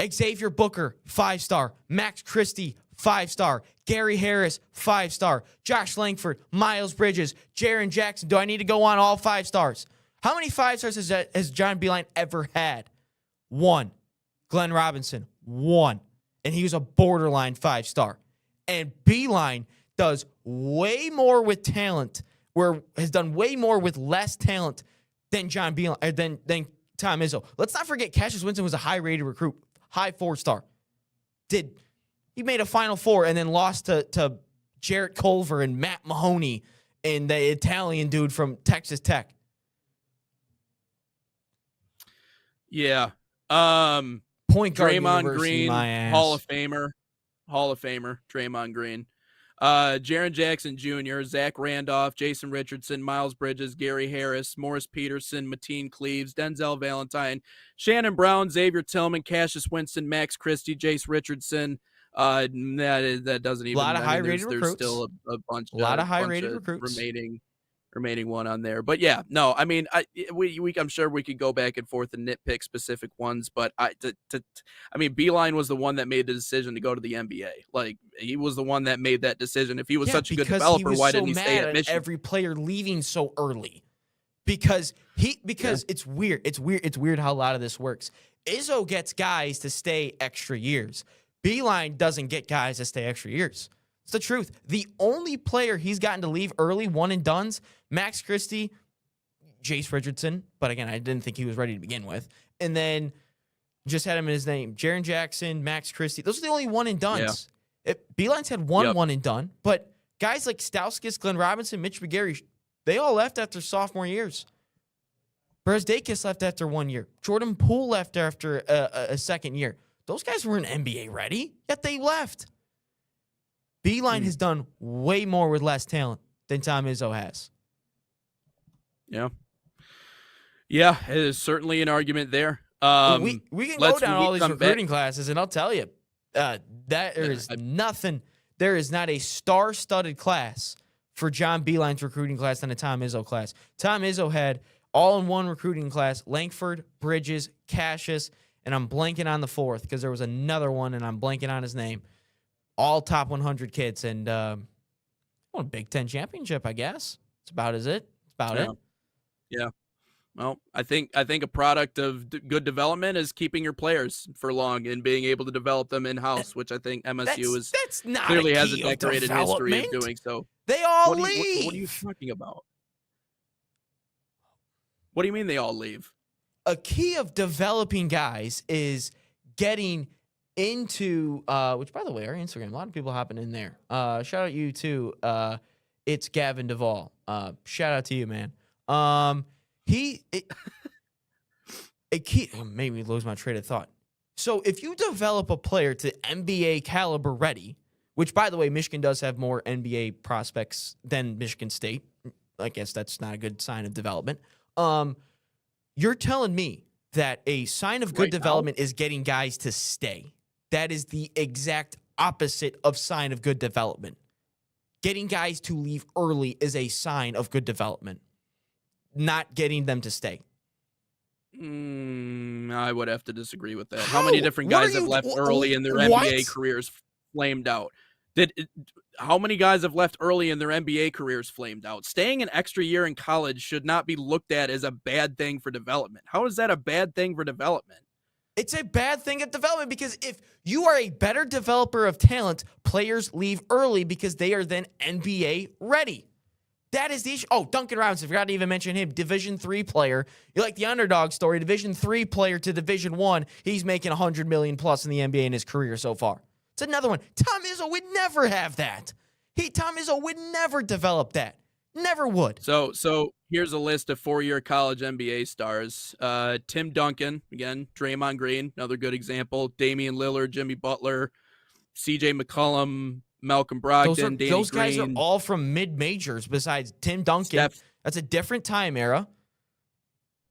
Xavier Booker, 5-star. Max Christie, 5-star. Gary Harris, 5-star. Josh Langford, Miles Bridges, Jaren Jackson. Do I need to go on all 5 stars? How many 5 stars has John Beilein ever had? 1. Glenn Robinson, 1. And he was a borderline 5-star. And Beilein does way more with talent, has done way more with less talent than John Beilein, than Tom Izzo. Let's not forget Cassius Winston was a high-rated recruit, high 4-star. He made a Final Four and then lost to Jarrett Culver and Matt Mahoney and the Italian dude from Texas Tech. Yeah. Point guard Draymond Green, Hall of Famer, Draymond Green. Jaren Jackson Jr., Zach Randolph, Jason Richardson, Miles Bridges, Gary Harris, Morris Peterson, Mateen Cleaves, Denzel Valentine, Shannon Brown, Xavier Tillman, Cassius Winston, Max Christie, Jace Richardson. That doesn't even. A lot of high-rated there's recruits. still a bunch. A lot of bunch high-rated recruits. Remaining one on there. But yeah, no, I mean, I'm sure we could go back and forth and nitpick specific ones, but I mean, Beeline was the one that made the decision to go to the NBA. Like, he was the one that made that decision. If he was such a good developer, why didn't he stay at Michigan? Every player leaving so early because it's weird. It's weird how a lot of this works. Izzo gets guys to stay extra years. Beeline doesn't get guys to stay extra years. It's the truth. The only player he's gotten to leave early, one and dones, Max Christie, Jace Richardson, but again, I didn't think he was ready to begin with. And then just had him in his name, Jaren Jackson, Max Christie. Those are the only one and dones. Yeah. Beeline's had one and done, but guys like Stauskas, Glenn Robinson, Mitch McGarry, they all left after sophomore years. Beresdakis left after 1 year. Jordan Poole left after a second year. Those guys weren't NBA ready, yet they left. Beeline has done way more with less talent than Tom Izzo has. Yeah. Yeah, it is certainly an argument there. We can go down all these recruiting classes, and I'll tell you, there is nothing. There is not a star-studded class for John Beeline's recruiting class than a Tom Izzo class. Tom Izzo had all-in-one recruiting class, Langford, Bridges, Cassius, and I'm blanking on the fourth because there was another one, and I'm blanking on his name. All top 100 kids, and won a Big Ten championship, I guess. It's about it. It's about it. Yeah. Well, I think a product of good development is keeping your players for long and being able to develop them in-house, which I think MSU clearly has a decorated history of doing so. They all leave. What are you talking about? What do you mean they all leave? A key of developing guys is getting into, which, by the way, our Instagram, a lot of people hopping in there. Shout out you, too. It's Gavin Duvall. Shout out to you, man. It made me lose my train of thought. So if you develop a player to NBA caliber ready, which, by the way, Michigan does have more NBA prospects than Michigan State. I guess that's not a good sign of development. You're telling me that a sign of good development is getting guys to stay. That is the exact opposite of sign of good development. Getting guys to leave early is a sign of good development, not getting them to stay. I would have to disagree with that. How many different guys have left early in their NBA careers flamed out? How many guys have left early in their NBA careers flamed out? Staying an extra year in college should not be looked at as a bad thing for development. How is that a bad thing for development? It's a bad thing of development because if you are a better developer of talent, players leave early because they are then NBA ready. That is the issue. Oh, Duncan Robinson, forgot to even mention him. Division III player. You like the underdog story. Division III player to Division I. He's making $100 million plus in the NBA in his career so far. It's another one. Tom Izzo would never have that. Tom Izzo would never develop that. Never would. So here's a list of 4-year college NBA stars. Tim Duncan, again, Draymond Green, another good example. Damian Lillard, Jimmy Butler, CJ McCollum, Malcolm Brogdon, Danny those guys Green. are all from mid-majors besides Tim Duncan. That's a different time era.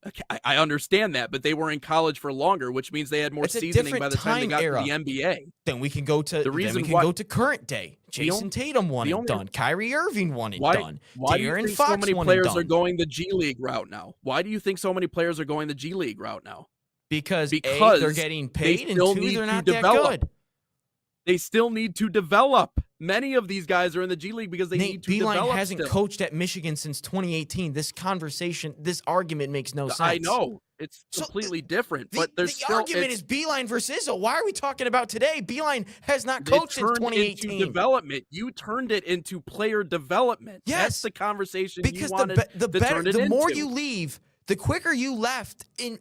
Okay, I understand that, but they were in college for longer, which means they had more seasoning by the time they got to the NBA. Then we can go to go to current day. Jason Tatum won and done. Kyrie Irving won and done. Why do you think so many players are going the G League route now? Why do you think so many players are going the G League route now? Because A, they're getting paid, and 2, they're not that good. They still need to develop. Many of these guys are in the G League because they need to develop. Beeline hasn't coached at Michigan since 2018. This argument makes no sense. I know. It's completely different, but there's the argument is Beeline versus Izzo. Why are we talking about today? Beeline has not coached since 2018. Into development. You turned it into player development. Yes. That's the conversation because you wanted the more you leave, the quicker you left in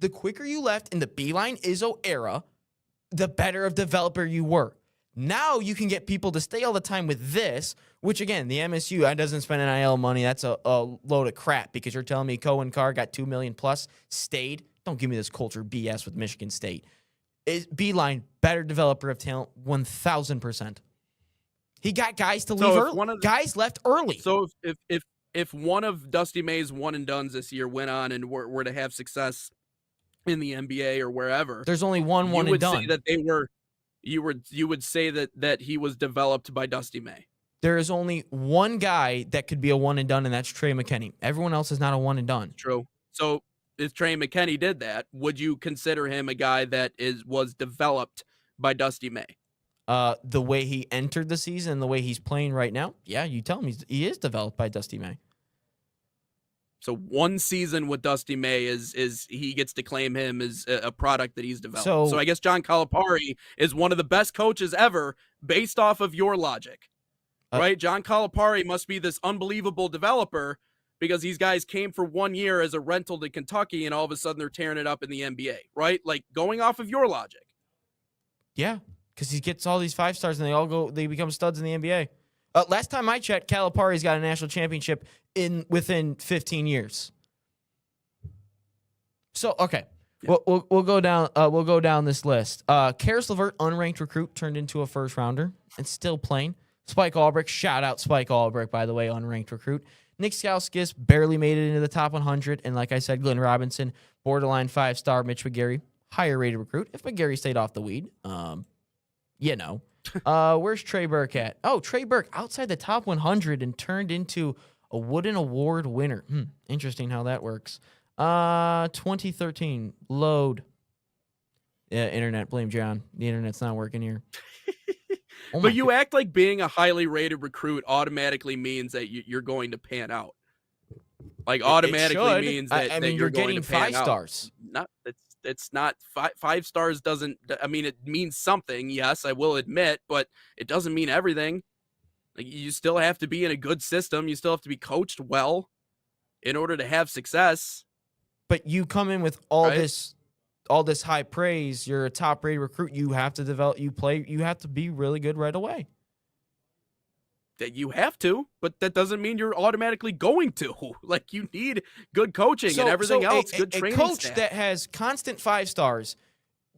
the Beeline Izzo era, the better of developer you were. Now you can get people to stay all the time with this, which, again, the MSU doesn't spend NIL money. That's a load of crap because you're telling me Cohen Carr got $2 million plus, stayed. Don't give me this culture BS with Michigan State. Beeline, better developer of talent, 1,000%. He got guys to So leave if early. one of the- Guys left early. So if one of Dusty May's one and dones this year went on and were to have success in the NBA or wherever, There's only one you and would done. say that they were. You would say that he was developed by Dusty May. There is only one guy that could be a one and done, and that's Trey McKinney. Everyone else is not a one and done. True. So if Trey McKinney did that, would you consider him a guy that was developed by Dusty May? The way he entered the season, the way he's playing right now, yeah, you tell him he is developed by Dusty May. So one season with Dusty May is he gets to claim him as a product that he's developed. So- So I guess John Calipari is one of the best coaches ever based off of your logic, right? John Calipari must be this unbelievable developer because these guys came for 1 year as a rental to Kentucky and all of a sudden they're tearing it up in the NBA, right? Like going off of your logic. Yeah, because he gets all these 5 stars and they become studs in the NBA. Last time I checked, Calipari's got a national championship within 15 years. So okay, Yeah. we'll go down. We'll go down this list. Karis LeVert, unranked recruit, turned into a first rounder and still playing. Spike Albrecht, shout out Spike Albrecht, by the way, unranked recruit. Nick Skauskas barely made it into the top 100, and like I said, Glenn Robinson, borderline 5-star. Mitch McGarry, higher rated recruit. If McGarry stayed off the weed, where's Trey Burke at? Oh, Trey Burke outside the top 100 and turned into a Wooden Award winner. Interesting how that works. 2013 load. Yeah, internet. Blame John. The internet's not working here. But you act like being a highly rated recruit automatically means that you're going to pan out. Like automatically means that, I that mean, you're getting going to pan 5 out. stars. It's not 5 stars doesn't. I mean, it means something. Yes, I will admit, but it doesn't mean everything. Like you still have to be in a good system. You still have to be coached well in order to have success. But you come in with all Right? this high praise. You're a top rated recruit. You have to develop. You have to be really good right away. That you have to, but that doesn't mean you're automatically going to. Like you need good coaching and everything else. Good training A coach staff. that has constant 5 stars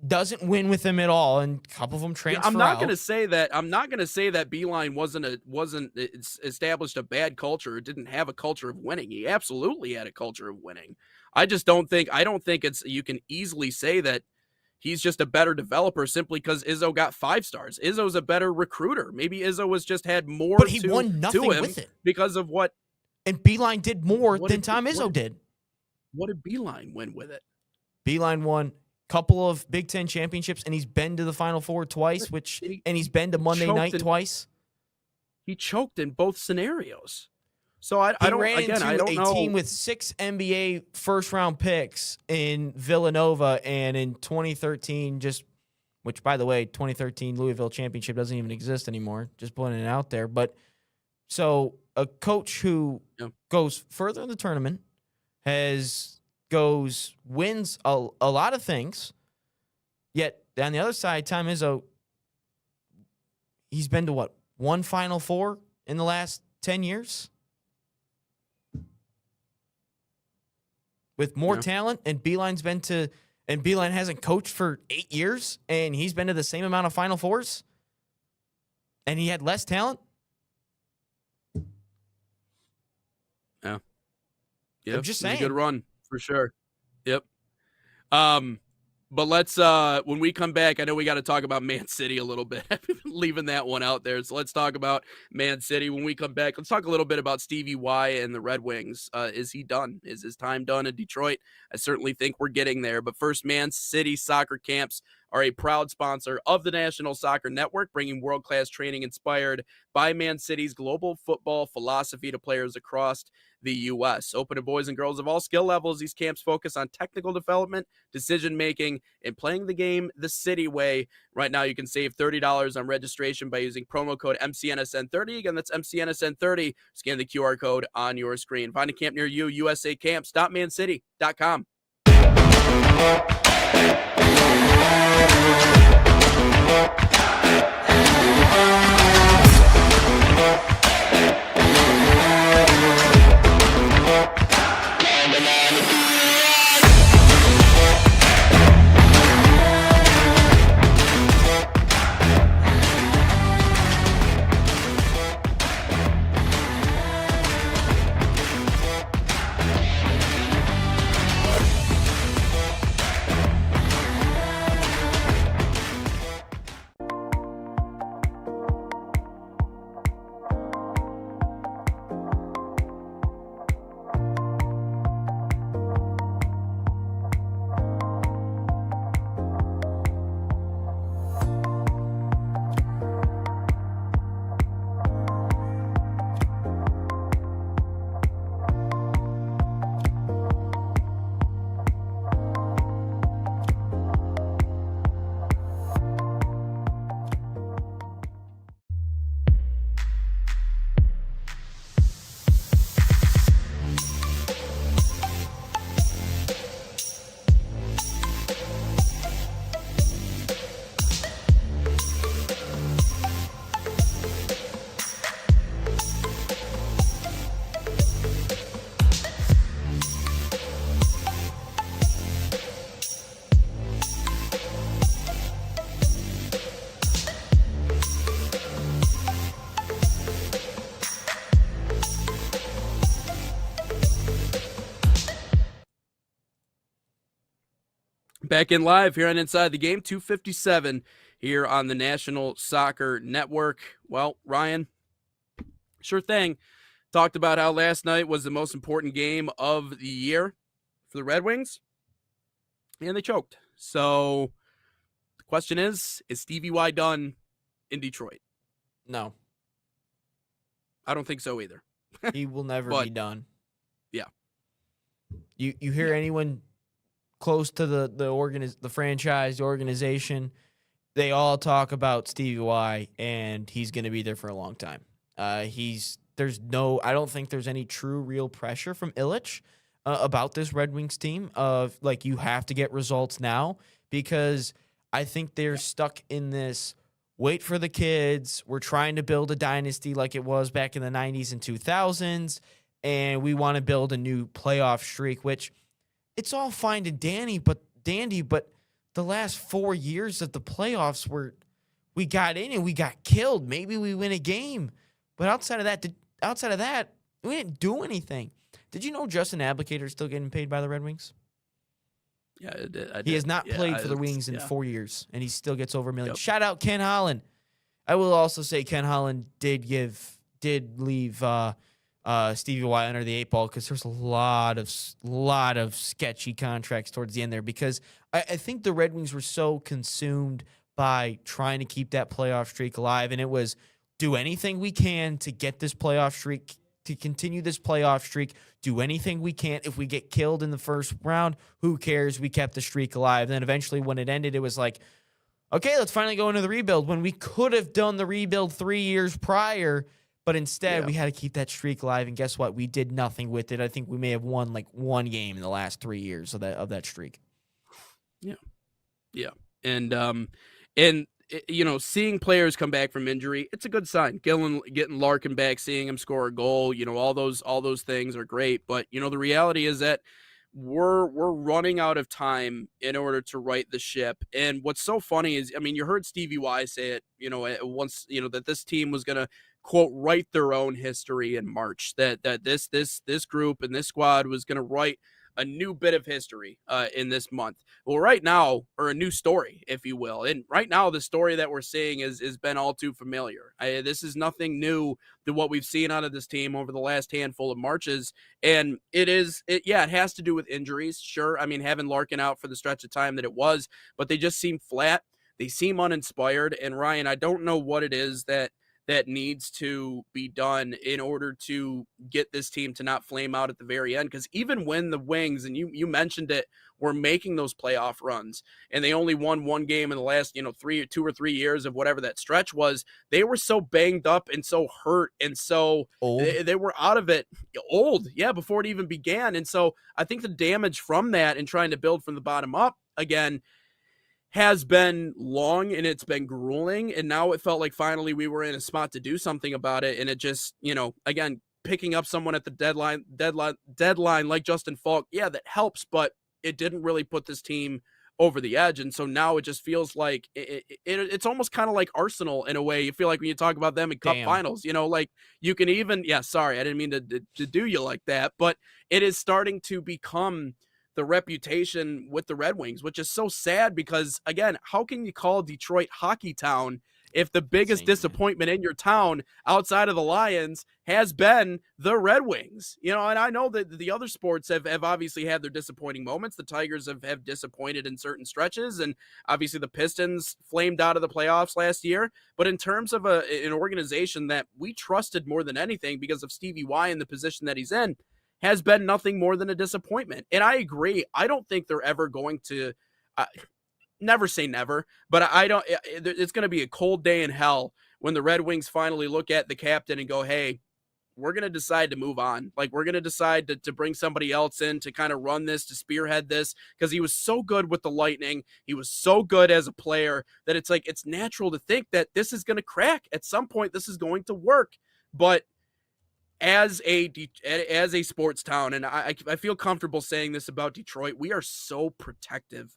doesn't win with them at all, and a couple of them transfer I'm not out. going to say that. I'm not going to say that Beeline wasn't established a bad culture. It didn't have a culture of winning. He absolutely had a culture of winning. I just don't think. I don't think it's. You can easily say that he's just a better developer simply because Izzo got 5 stars. Izzo's a better recruiter. Maybe Izzo was just had more. But he to, won nothing to him with it because of what. And Beeline did more What than did- Tom Izzo what- did. What did Beeline win with it? Beeline won a couple of Big Ten championships, and he's been to the Final Four twice, and he's been to Monday choked night in- twice. He choked in both scenarios. So I He don't. ran Again, into I don't a know. team with 6 NBA first-round picks in Villanova, and in 2013, which, by the way, 2013 Louisville championship doesn't even exist anymore. Just putting it out there. But so a coach who goes further in the tournament wins a lot of things. Yet on the other side, Tom Izzo, he's been to what, 1 Final Four in the last 10 years? With more talent, and Beeline hasn't coached for 8 years, and he's been to the same amount of Final Fours, and he had less talent. Yeah, I'm just it was saying. a good run for sure. Yep. But let's when we come back, I know we got to talk about Man City a little bit. I've been leaving that one out there. So let's talk about Man City when we come back. Let's talk a little bit about Stevie Y and the Red Wings. Is he done? Is his time done in Detroit? I certainly think we're getting there. But first, Man City soccer camps are a proud sponsor of the National Soccer Network, bringing world-class training inspired by Man City's global football philosophy to players across the U.S. Open to boys and girls of all skill levels, these camps focus on technical development, decision-making, and playing the game the City way. Right now, you can save $30 on registration by using promo code MCNSN30. Again, that's MCNSN30. Scan the QR code on your screen. Find a camp near you, usacamps.mancity.com. Back in live here on Inside the Game, 257 here on the National Soccer Network. Well, Ryan, sure thing. Talked about how last night was the most important game of the year for the Red Wings, and they choked. So the question is Stevie Y done in Detroit? No, I don't think so either. he will never But- be done. Yeah. You hear anyone close to the franchise, the organization, they all talk about Stevie Y, and he's going to be there for a long time. I don't think there's any true real pressure from Illich about this Red Wings team of like, you have to get results now, because I think they're stuck in this wait for the kids. We're trying to build a dynasty like it was back in the 90s and 2000s, and we want to build a new playoff streak, which it's all fine and dandy, but the last 4 years of the playoffs we got in and we got killed. Maybe we win a game, but outside of that, we didn't do anything. Did you know Justin Abdicator is still getting paid by the Red Wings? Yeah, I did. He has not played for the Wings in 4 years, and he still gets over $1 million. Yep. Shout out Ken Holland. I will also say Ken Holland did leave Stevie Y under the 8 ball, because there's a lot of sketchy contracts towards the end there, because I think the Red Wings were so consumed by trying to keep that playoff streak alive, and it was do anything we can to get this playoff streak, to continue this playoff streak, do anything we can. If we get killed in the first round, who cares? We kept the streak alive. And then eventually when it ended, it was like, okay, let's finally go into the rebuild, when we could have done the rebuild 3 years prior. But instead, we had to keep that streak alive, and guess what? We did nothing with it. I think we may have won like one game in the last 3 years of that streak. Yeah, and you know, seeing players come back from injury, it's a good sign. Getting Larkin back, seeing him score a goal, you know, all those things are great. But you know, the reality is that we're running out of time in order to right the ship. And what's so funny is, I mean, you heard Stevie Y say it, you know, once, you know, that this team was gonna, quote, write their own history in March, that this group and this squad was going to write a new bit of history in this month. Well, right now, or a new story, if you will. And right now, the story that we're seeing is been all too familiar. This is nothing new to what we've seen out of this team over the last handful of Marches. And it has to do with injuries. Sure. I mean, having Larkin out for the stretch of time that it was, but they just seem flat. They seem uninspired. And Ryan, I don't know what it is that needs to be done in order to get this team to not flame out at the very end. Because even when the Wings, and you mentioned it, were making those playoff runs, and they only won one game in the last, you know, 2 or 3 years of whatever that stretch was, they were so banged up and so hurt and so they were out of it old, before it even began. And so I think the damage from that and trying to build from the bottom up again has been long, and it's been grueling, and now it felt like finally we were in a spot to do something about it. And it just, you know, again, picking up someone at the deadline like Justin Falk, that helps, but it didn't really put this team over the edge. And so now it just feels like it's almost kind of like Arsenal in a way. You feel like when you talk about them in cup finals, you know, like you can even, sorry, I didn't mean to do you like that, but it is starting to become the reputation with the Red Wings, which is so sad because, again, how can you call Detroit Hockey Town if the biggest disappointment in your town outside of the Lions has been the Red Wings? You know, and I know that the other sports have obviously had their disappointing moments. The Tigers have disappointed in certain stretches, and obviously the Pistons flamed out of the playoffs last year. But in terms of an organization that we trusted more than anything because of Stevie Y and the position that he's in, has been nothing more than a disappointment. And I agree. I don't think they're ever going to never say never, but it's going to be a cold day in hell when the Red Wings finally look at the captain and go, hey, we're going to decide to move on. Like, we're going to decide to bring somebody else in to kind of run this, to spearhead this, because he was so good with the Lightning. He was so good as a player that it's like, it's natural to think that this is going to crack. At some point, this is going to work. But as a sports town, and I feel comfortable saying this about Detroit, we are so protective,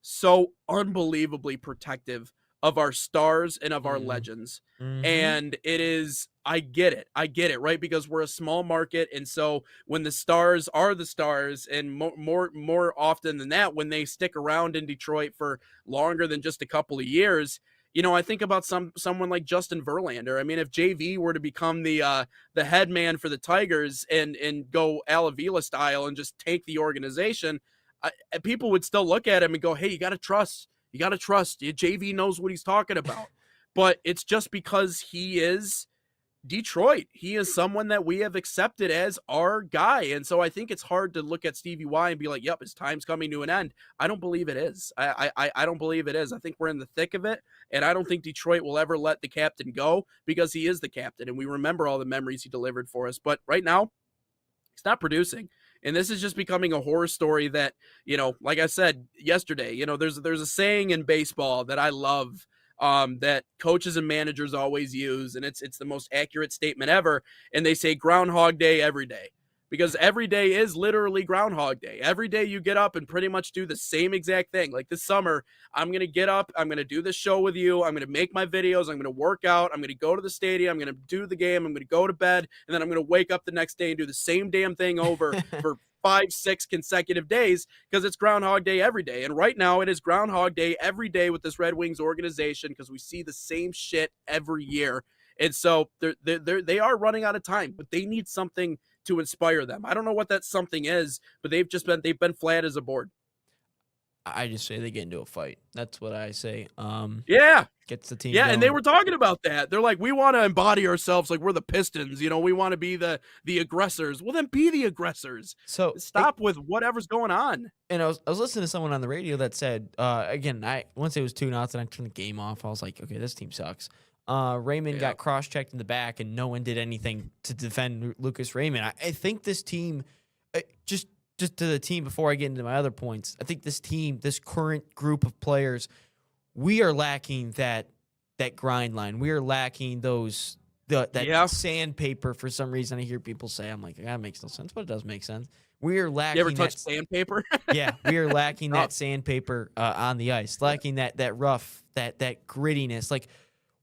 so unbelievably protective of our stars and of our Mhm. legends. Mhm. And it is, I get it, right? Because we're a small market, and so when the stars are the stars, and more often than that, when they stick around in Detroit for longer than just a couple of years, I think about someone like Justin Verlander. I mean, if JV were to become the head man for the Tigers and go Al Avila style and just take the organization, people would still look at him and go, "Hey, you got to trust. You got to trust. JV knows what he's talking about." But it's just because he is Detroit. He is someone that we have accepted as our guy. And so I think it's hard to look at Stevie Y and be like, yep, his time's coming to an end. I don't believe it is. I don't believe it is. I think we're in the thick of it. And I don't think Detroit will ever let the captain go, because he is the captain. And we remember all the memories he delivered for us. But right now, he's not producing. And this is just becoming a horror story that, like I said yesterday, there's a saying in baseball that I love, that coaches and managers always use, and it's the most accurate statement ever. And they say Groundhog Day every day, because every day is literally Groundhog Day. Every day you get up and pretty much do the same exact thing. Like this summer, I'm going to get up, I'm going to do this show with you, I'm going to make my videos, I'm going to work out, I'm going to go to the stadium, I'm going to do the game, I'm going to go to bed, and then I'm going to wake up the next day and do the same damn thing over for 5-6 consecutive days, because it's Groundhog Day every day. And right now it is Groundhog Day every day with this Red Wings organization, because we see the same shit every year. And so they are running out of time, but they need something to inspire them. I don't know what that something is, but they've been flat as a board. I just say they get into a fight. That's what I say. Yeah. Gets the team Yeah, going. and they were talking about that. They're like, we want to embody ourselves like we're the Pistons. We want to be the aggressors. Well, then be the aggressors. So stop with whatever's going on. And I was listening to someone on the radio that said, again, once it was 2-0, and I turned the game off, I was like, okay, this team sucks. Raymond got cross-checked in the back, and no one did anything to defend Lucas Raymond. I think this team, just to the team before I get into my other points, I think this team, this current group of players, we are lacking that grind line. We are lacking that sandpaper for some reason. I hear people say, I'm like, that makes no sense, but it does make sense. We are lacking. You ever touch sandpaper? Yeah, we are lacking that sandpaper on the ice, lacking that rough, that grittiness. Like,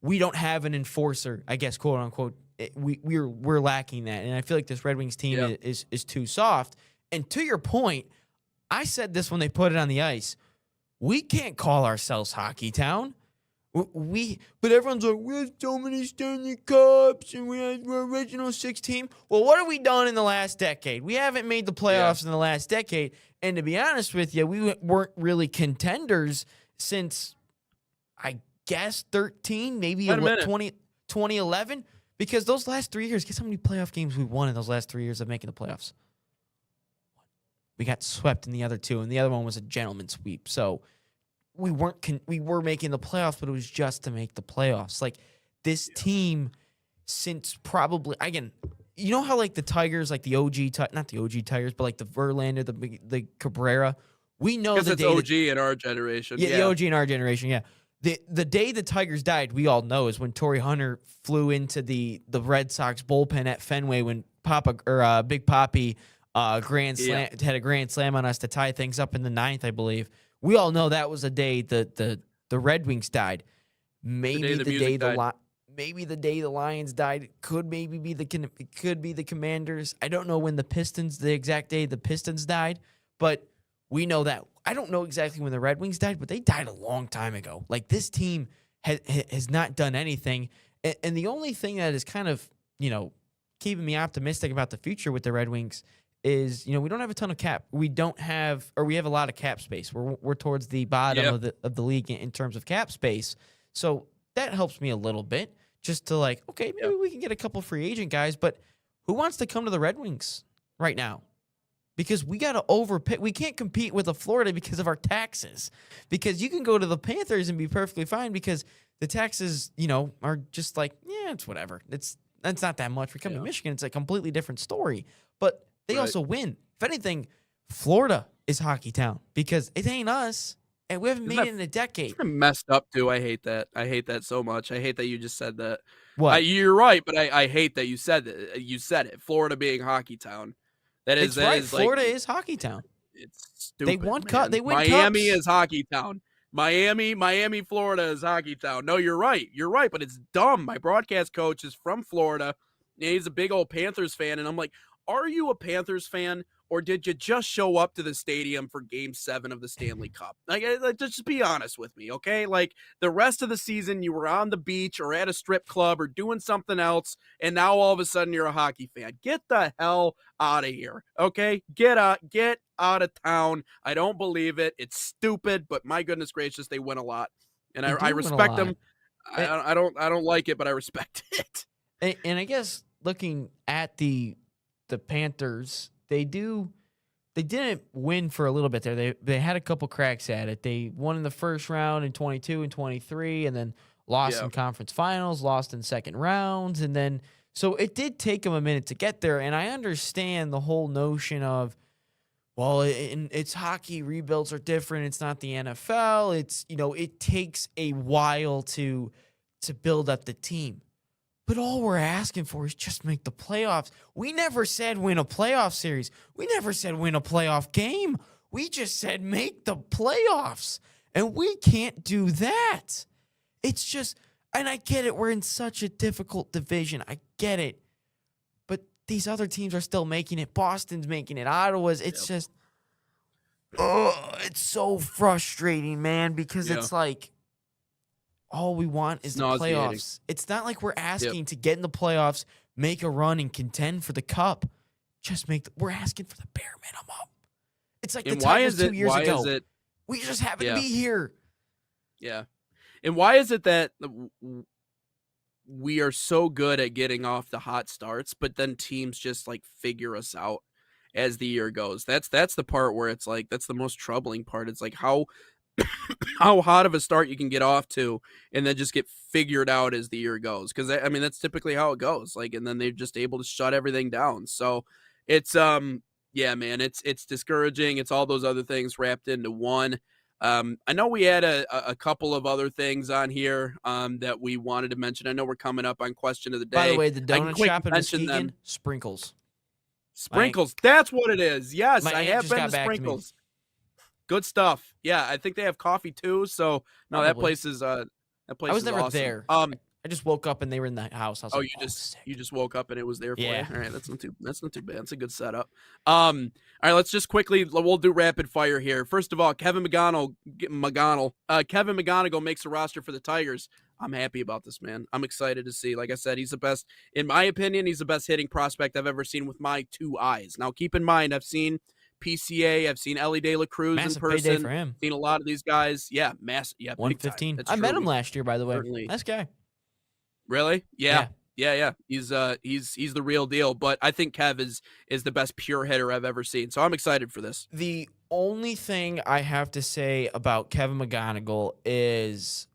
we don't have an enforcer, I guess, quote unquote. We're lacking that, and I feel like this Red Wings team is too soft. And to your point, I said this when they put it on the ice. We can't call ourselves Hockey Town. But everyone's like, we have so many Stanley Cups, and we're original 6 team. Well, what have we done in the last decade? We haven't made the playoffs in the last decade. And to be honest with you, we weren't really contenders since, I guess, 13, maybe 2011. Because those last 3 years, guess how many playoff games we won in those last 3 years of making the playoffs? We got swept in the other 2, and the other one was a gentleman's sweep. So we were making the playoffs, but it was just to make the playoffs. Like, this team, since probably, again, you know how like the Tigers, like the OG, not the OG Tigers, but like the Verlander, the Cabrera, we know the day OG in our generation. Yeah, the OG in our generation. Yeah, the day the Tigers died, we all know, is when Torrey Hunter flew into the Red Sox bullpen at Fenway when Big Papi had a grand slam on us to tie things up in the 9th, I believe. We all know that was the day the Red Wings died. Maybe the day the Lions died. Could be the Commanders. I don't know when the exact day the Pistons died, but we know that. I don't know exactly when the Red Wings died, but they died a long time ago. Like, this team has not done anything, and the only thing that is kind of keeping me optimistic about the future with the Red Wings is, we don't have a ton of cap. We have a lot of cap space. We're towards the bottom of the league in terms of cap space. So that helps me a little bit, just to like, okay, maybe we can get a couple free agent guys, but who wants to come to the Red Wings right now? Because we got to overpay. We can't compete with the Florida because of our taxes. Because you can go to the Panthers and be perfectly fine because the taxes, are just like, it's whatever. That's not that much. We come to Michigan, it's a completely different story. But they also win. If anything, Florida is Hockey Town because it ain't us, and we haven't made it in a decade. Messed up too. I hate that. I hate that so much. I hate that you just said that. What? You're right, but I hate that you said that. You said it. Florida being Hockey Town. That right. is Florida is Hockey Town. It's stupid. They won man. They win Miami cups. is Hockey Town. Miami, Florida is hockey town. No, you're right. You're right, but it's dumb. My broadcast coach is from Florida, and he's a big old Panthers fan, and I'm like, are you a Panthers fan, or did you just show up to the stadium for Game 7 of the Stanley Cup? Like, just be honest with me, okay? Like, the rest of the season, you were on the beach or at a strip club or doing something else, and now all of a sudden you're a hockey fan. Get the hell out of here, okay? Get out of town. I don't believe it. It's stupid, but my goodness gracious, they win a lot, and I respect them. I don't like it, but I respect it. And I guess looking at the Panthers, they didn't win for a little bit there. They had a couple cracks at it. They won in the first round in 22 and 23, and then lost in conference finals, lost in second rounds, and then so it did take them a minute to get there. And I understand the whole notion of, well, it's hockey, rebuilds are different. It's not the NFL. It's, it takes a while to build up the team. But all we're asking for is just make the playoffs. We never said win a playoff series. We never said win a playoff game. We just said make the playoffs. And we can't do that. It's just, and I get it, we're in such a difficult division. I get it. But these other teams are still making it. Boston's making it. Ottawa's. It's just, it's so frustrating, man, because it's like, all we want is the playoffs. It's not like we're asking to get in the playoffs, make a run, and contend for the cup. Just we're asking for the bare minimum. It's like the Tigers 2 years ago. We just happen to be here. Yeah. And why is it that we are so good at getting off the hot starts, but then teams just like figure us out as the year goes? That's the part where it's like, that's the most troubling part. It's like how hot of a start you can get off to and then just get figured out as the year goes. Because I mean, that's typically how it goes. Like, and then they're just able to shut everything down. So it's yeah, man, it's discouraging. It's all those other things wrapped into one. I know we had a couple of other things on here that we wanted to mention. I know we're coming up on question of the day. By the way, the donut shop in Muskegon, Sprinkles. Sprinkles, that's what it is. Yes, I have been to Sprinkles. Good stuff. Yeah, I think they have coffee too. So no, Probably. that place is I was never awesome. there. I just woke up and they were in the house. I was you just woke up and it was there for you. Yeah. All right, that's not too bad. That's a good setup. All right, let's just quickly we'll do rapid fire here. First of all, Kevin McGonigal makes a roster for the Tigers. I'm happy about this, man. I'm excited to see. Like I said, he's the best, in my opinion, he's the best hitting prospect I've ever seen with my two eyes. Now, keep in mind, I've seen PCA, I've seen Ellie De La Cruz massive in person. Payday for him. Seen a lot of these guys. Yeah, massive. Yeah, 115. I met him last year, by the way. Certainly. Nice guy. Really? Yeah. He's the real deal. But I think Kev is the best pure hitter I've ever seen. So I'm excited for this. The only thing I have to say about Kevin McGonigal is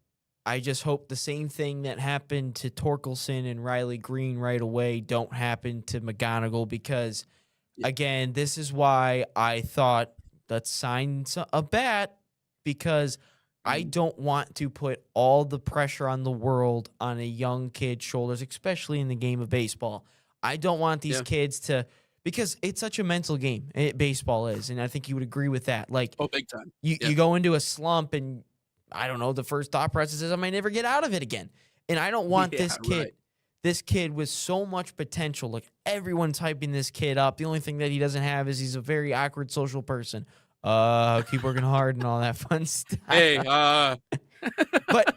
I just hope the same thing that happened to Torkelson and Riley Green right away don't happen to McGonigal, because again, this is why I thought let's sign a bat, because I don't want to put all the pressure on the world on a young kid's shoulders, especially in the game of baseball. I don't want these kids to, because it's such a mental game. Baseball is, and I think you would agree with that. Like, big time. You go into a slump, and I don't know, the first thought process is I might never get out of it again. And I don't want this kid. Right. This kid with so much potential. Like, everyone's hyping this kid up. The only thing that he doesn't have is he's a very awkward social person. Keep working hard and all that fun stuff. Hey, but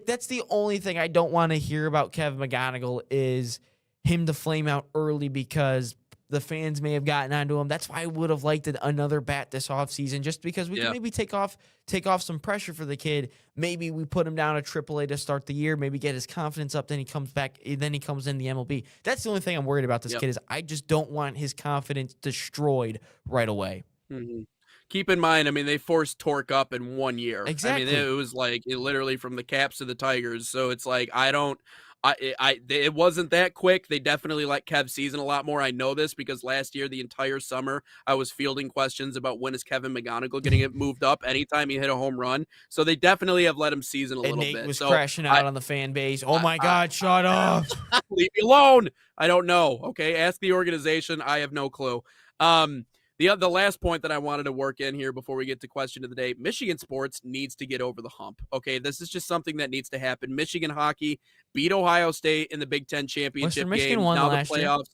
that's the only thing I don't want to hear about Kevin McGonigal is him to flame out early because the fans may have gotten onto him. That's why I would have liked another bat this offseason, just because we can maybe take off some pressure for the kid. Maybe we put him down at AAA to start the year, maybe get his confidence up, then he comes back, then he comes in the MLB. That's the only thing I'm worried about this kid is I just don't want his confidence destroyed right away. Mm-hmm. Keep in mind, I mean, they forced Torque up in 1 year. Exactly. I mean, it was like literally from the Caps to the Tigers. So it's like it wasn't that quick. They definitely let Kev season a lot more. I know this because last year, the entire summer, I was fielding questions about when is Kevin McGonigal getting it moved up anytime he hit a home run. So they definitely have let him season a little Nate bit. Was crashing out on the fan base. Oh my God, shut up. Leave me alone. I don't know. Okay. Ask the organization. I have no clue. The last point that I wanted to work in here before we get to question of the day, Michigan sports needs to get over the hump. Okay, this is just something that needs to happen. Michigan hockey beat Ohio State in the Big Ten championship Western Michigan game. won Now the last year. playoffs.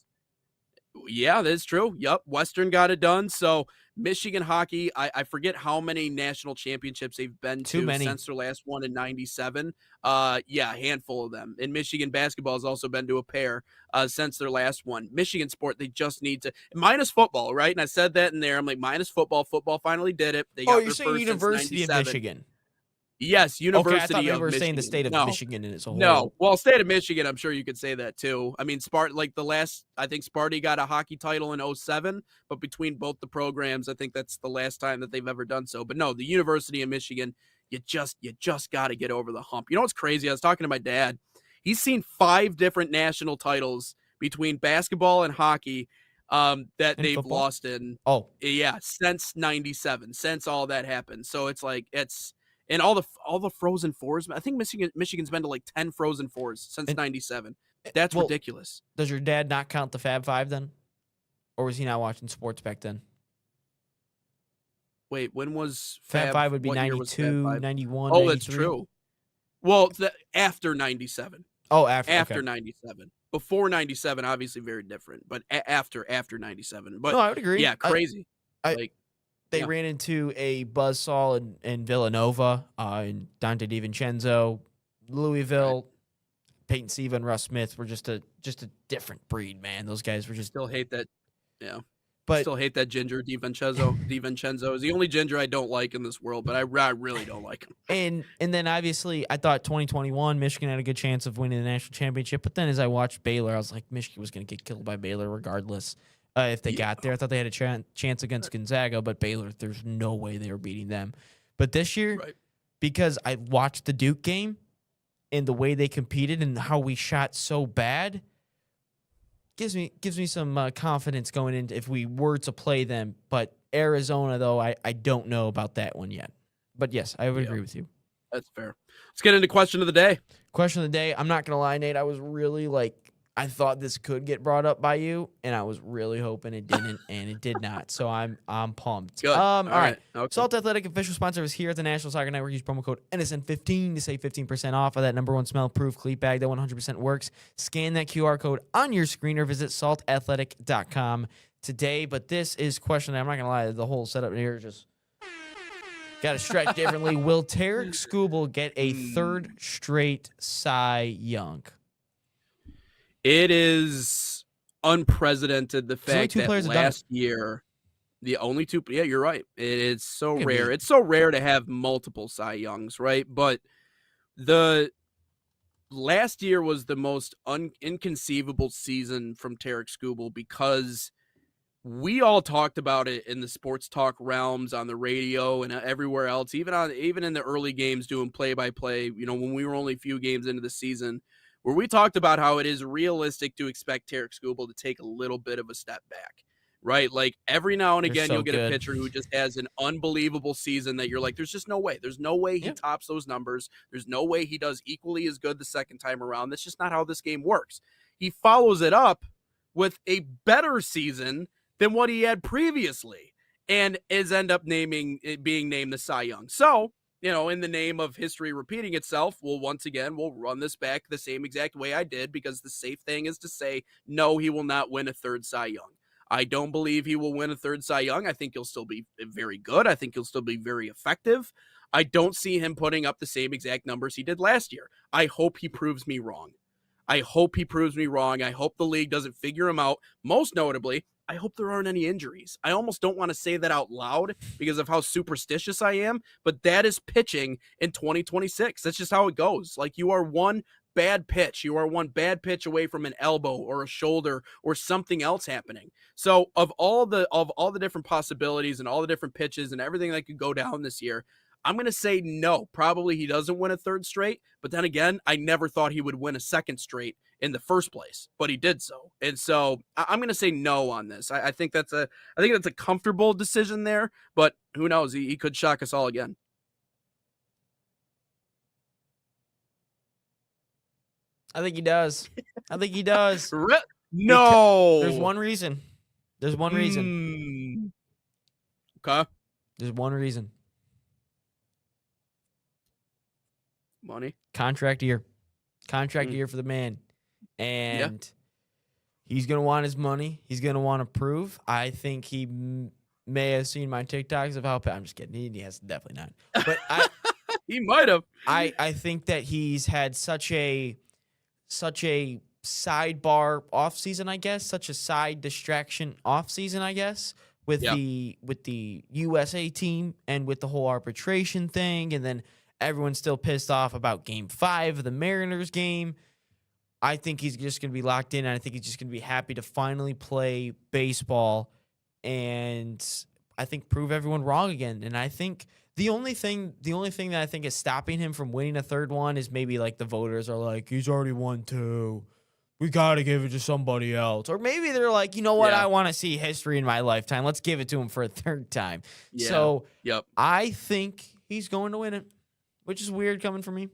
Yeah, that's true. Yep. Western got it done. So Michigan hockey, I forget how many national championships they've been Too to many. since their last one in 97. Yeah, a handful of them. And Michigan basketball has also been to a pair since their last one. Michigan sport, they just need to, minus football, right? And I said that in there. I'm like, minus football. Football finally did it. They got You're their saying first University since of 97. Michigan. Yes, Okay, University I thought maybe of we were Michigan. saying the state of No. Michigan as a whole. No, well, state of Michigan, I'm sure you could say that too. I mean, like the last, I think Sparty got a hockey title in 07, but between both the programs, I think that's the last time that they've ever done so. But no, the University of Michigan, you just got to get over the hump. You know what's crazy? I was talking to my dad. He's seen 5 different national titles between basketball and hockey that And they've football? lost in. Yeah, since 97, since all that happened. So it's like and all the Frozen Fours. I think Michigan's been to like 10 Frozen Fours since 97. That's ridiculous. Does your dad not count the Fab Five then? Or was he not watching sports back then? Wait, when was Fab Five would be what year was Fab 92, Five? 91, Oh, 93. that's true. Well, after 97. Oh, after 97. Before 97, obviously very different, but after 97. But no, I would agree. Yeah, crazy. They ran into a buzzsaw in Villanova, and Dante DiVincenzo, Louisville, Peyton Siva, and Russ Smith were just a different breed, man. Those guys were just still hate that. Yeah. But still hate that ginger DiVincenzo. DiVincenzo is the only ginger I don't like in this world, but I really don't like him. And then obviously I thought 2021 Michigan had a good chance of winning the national championship, but then as I watched Baylor, I was like, Michigan was going to get killed by Baylor regardless. If they got there, I thought they had a chance against Gonzaga, but Baylor, there's no way they were beating them. But this year, because I watched the Duke game and the way they competed and how we shot so bad, gives me some confidence going into if we were to play them. But Arizona, though, I don't know about that one yet. But yes, I would agree with you. That's fair. Let's get into question of the day. Question of the day. I'm not gonna lie, Nate. I was really I thought this could get brought up by you, and I was really hoping it didn't, and it did not. So I'm pumped. Good. All right. Okay. Salt Athletic official sponsor is here at the National Soccer Network. Use promo code NSN15 to save 15% off of that #1 smell-proof cleat bag that 100% works. Scan that QR code on your screen or visit saltathletic.com today. But this is question. I'm not gonna lie, the whole setup here just got to stretch differently. Will Tarek Skubal get a third straight Cy Young? It is unprecedented the fact that players last year, the only two. Yeah, you're right. It's so rare. It's so rare to have multiple Cy Youngs, right? But the last year was the most inconceivable season from Tarek Skubal because we all talked about it in the sports talk realms on the radio and everywhere else, even in the early games doing play-by-play, when we were only a few games into the season, where we talked about how it is realistic to expect Tarek Skubal to take a little bit of a step back, right? Like every now and again, you'll get a pitcher who just has an unbelievable season that you're like, there's just no way. There's no way he tops those numbers. There's no way he does equally as good the second time around. That's just not how this game works. He follows it up with a better season than what he had previously and end up being named the Cy Young. So, in the name of history repeating itself, we'll run this back the same exact way I did, because the safe thing is to say, no, he will not win a third Cy Young. I don't believe he will win a third Cy Young. I think he'll still be very good. I think he'll still be very effective. I don't see him putting up the same exact numbers he did last year. I hope he proves me wrong. I hope the league doesn't figure him out. Most notably, I hope there aren't any injuries. I almost don't want to say that out loud because of how superstitious I am, but that is pitching in 2026. That's just how it goes. Like, you are one bad pitch. You are one bad pitch away from an elbow or a shoulder or something else happening. So of all the different possibilities and all the different pitches and everything that could go down this year, I'm going to say no. Probably he doesn't win a third straight, but then again, I never thought he would win a second straight in the first place, but he did so. And so I'm going to say no on this. I think that's a comfortable decision there, but who knows? He could shock us all again. I think he does. No. There's one reason. Okay. There's one reason. Money. Contract year for the man. And he's going to want his money. He's going to want to prove. I think he may have seen my TikToks of how I'm just kidding. He has definitely not. But he might have. I think that he's had such a sidebar off season, I guess, such a side distraction off season, I guess, with the USA team and with the whole arbitration thing, and then everyone's still pissed off about Game 5 of the Mariners game. I think he's just going to be locked in, and I think he's just going to be happy to finally play baseball and I think prove everyone wrong again. And I think the only thing that I think is stopping him from winning a third one is maybe like the voters are like, he's already won 2. We got to give it to somebody else. Or maybe they're like, you know what? I want to see history in my lifetime. Let's give it to him for a third time. Yeah. So I think he's going to win it, which is weird coming from me.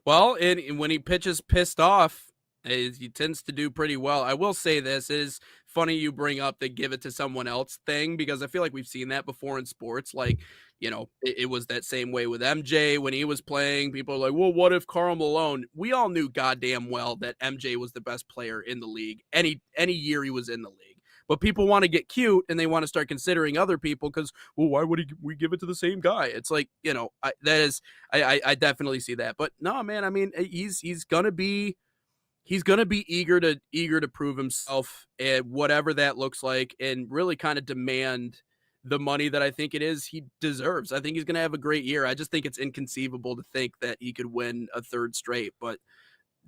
Well, when he pitches pissed off, he tends to do pretty well. I will say this is funny you bring up the give it to someone else thing, because I feel like we've seen that before in sports. Like, you know, it was that same way with MJ when he was playing. People are like, well, what if Karl Malone? We all knew goddamn well that MJ was the best player in the league any year he was in the league. But people want to get cute and they want to start considering other people because, well, why would we give it to the same guy? It's like, you know, I definitely see that. But no, man, I mean, he's gonna be eager to prove himself at whatever that looks like, and really kind of demand the money that I think it is he deserves. I think he's gonna have a great year. I just think it's inconceivable to think that he could win a third straight, but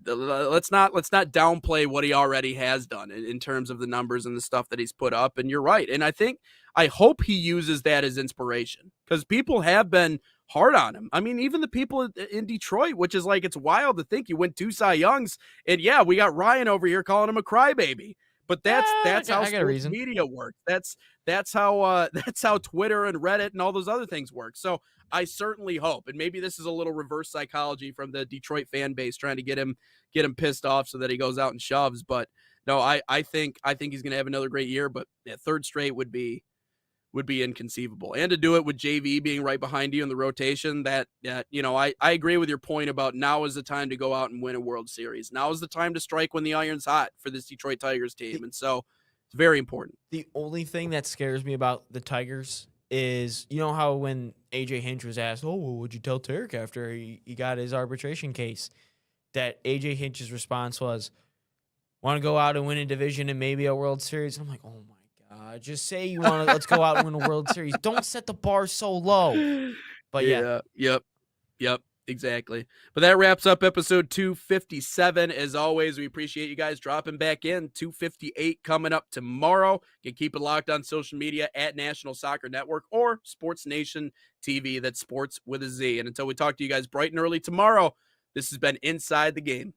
let's not downplay what he already has done in terms of the numbers and the stuff that he's put up. And you're right. And I hope he uses that as inspiration, because people have been hard on him. I mean, even the people in Detroit, which is like, it's wild to think you win 2 Cy Youngs, and we got Ryan over here calling him a crybaby. But that's how sports media works. That's how Twitter and Reddit and all those other things work. So I certainly hope, and maybe this is a little reverse psychology from the Detroit fan base trying to get him pissed off so that he goes out and shoves. But no, I think he's going to have another great year. But third straight would be inconceivable, and to do it with JV being right behind you in the rotation, that you know, I agree with your point about now is the time to go out and win a World Series. Now is the time to strike when the iron's hot for this Detroit Tigers team, and so it's very important. The only thing that scares me about the Tigers is, you know how when AJ Hinch was asked, oh, well, what'd you tell Tarek after he got his arbitration case, that AJ Hinch's response was, want to go out and win a division and maybe a World Series? I'm like, oh my, just say you want to, let's go out and win a World Series. Don't set the bar so low. But yep, exactly. But that wraps up episode 257. As always, we appreciate you guys dropping back in. 258 coming up tomorrow. You can keep it locked on social media at National Soccer Network or Sports Nation TV. That's sports with a Z. And until we talk to you guys bright and early tomorrow, this has been Inside the Game.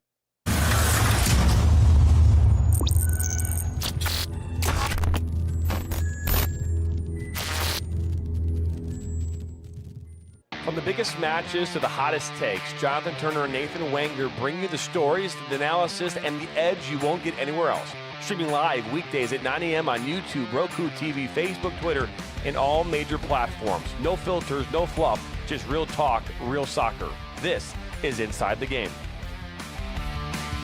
From the biggest matches to the hottest takes, Jonathan Turner and Nathan Wenger bring you the stories, the analysis, and the edge you won't get anywhere else. Streaming live weekdays at 9 a.m. on YouTube, Roku TV, Facebook, Twitter, and all major platforms. No filters, no fluff, just real talk, real soccer. This is Inside the Game.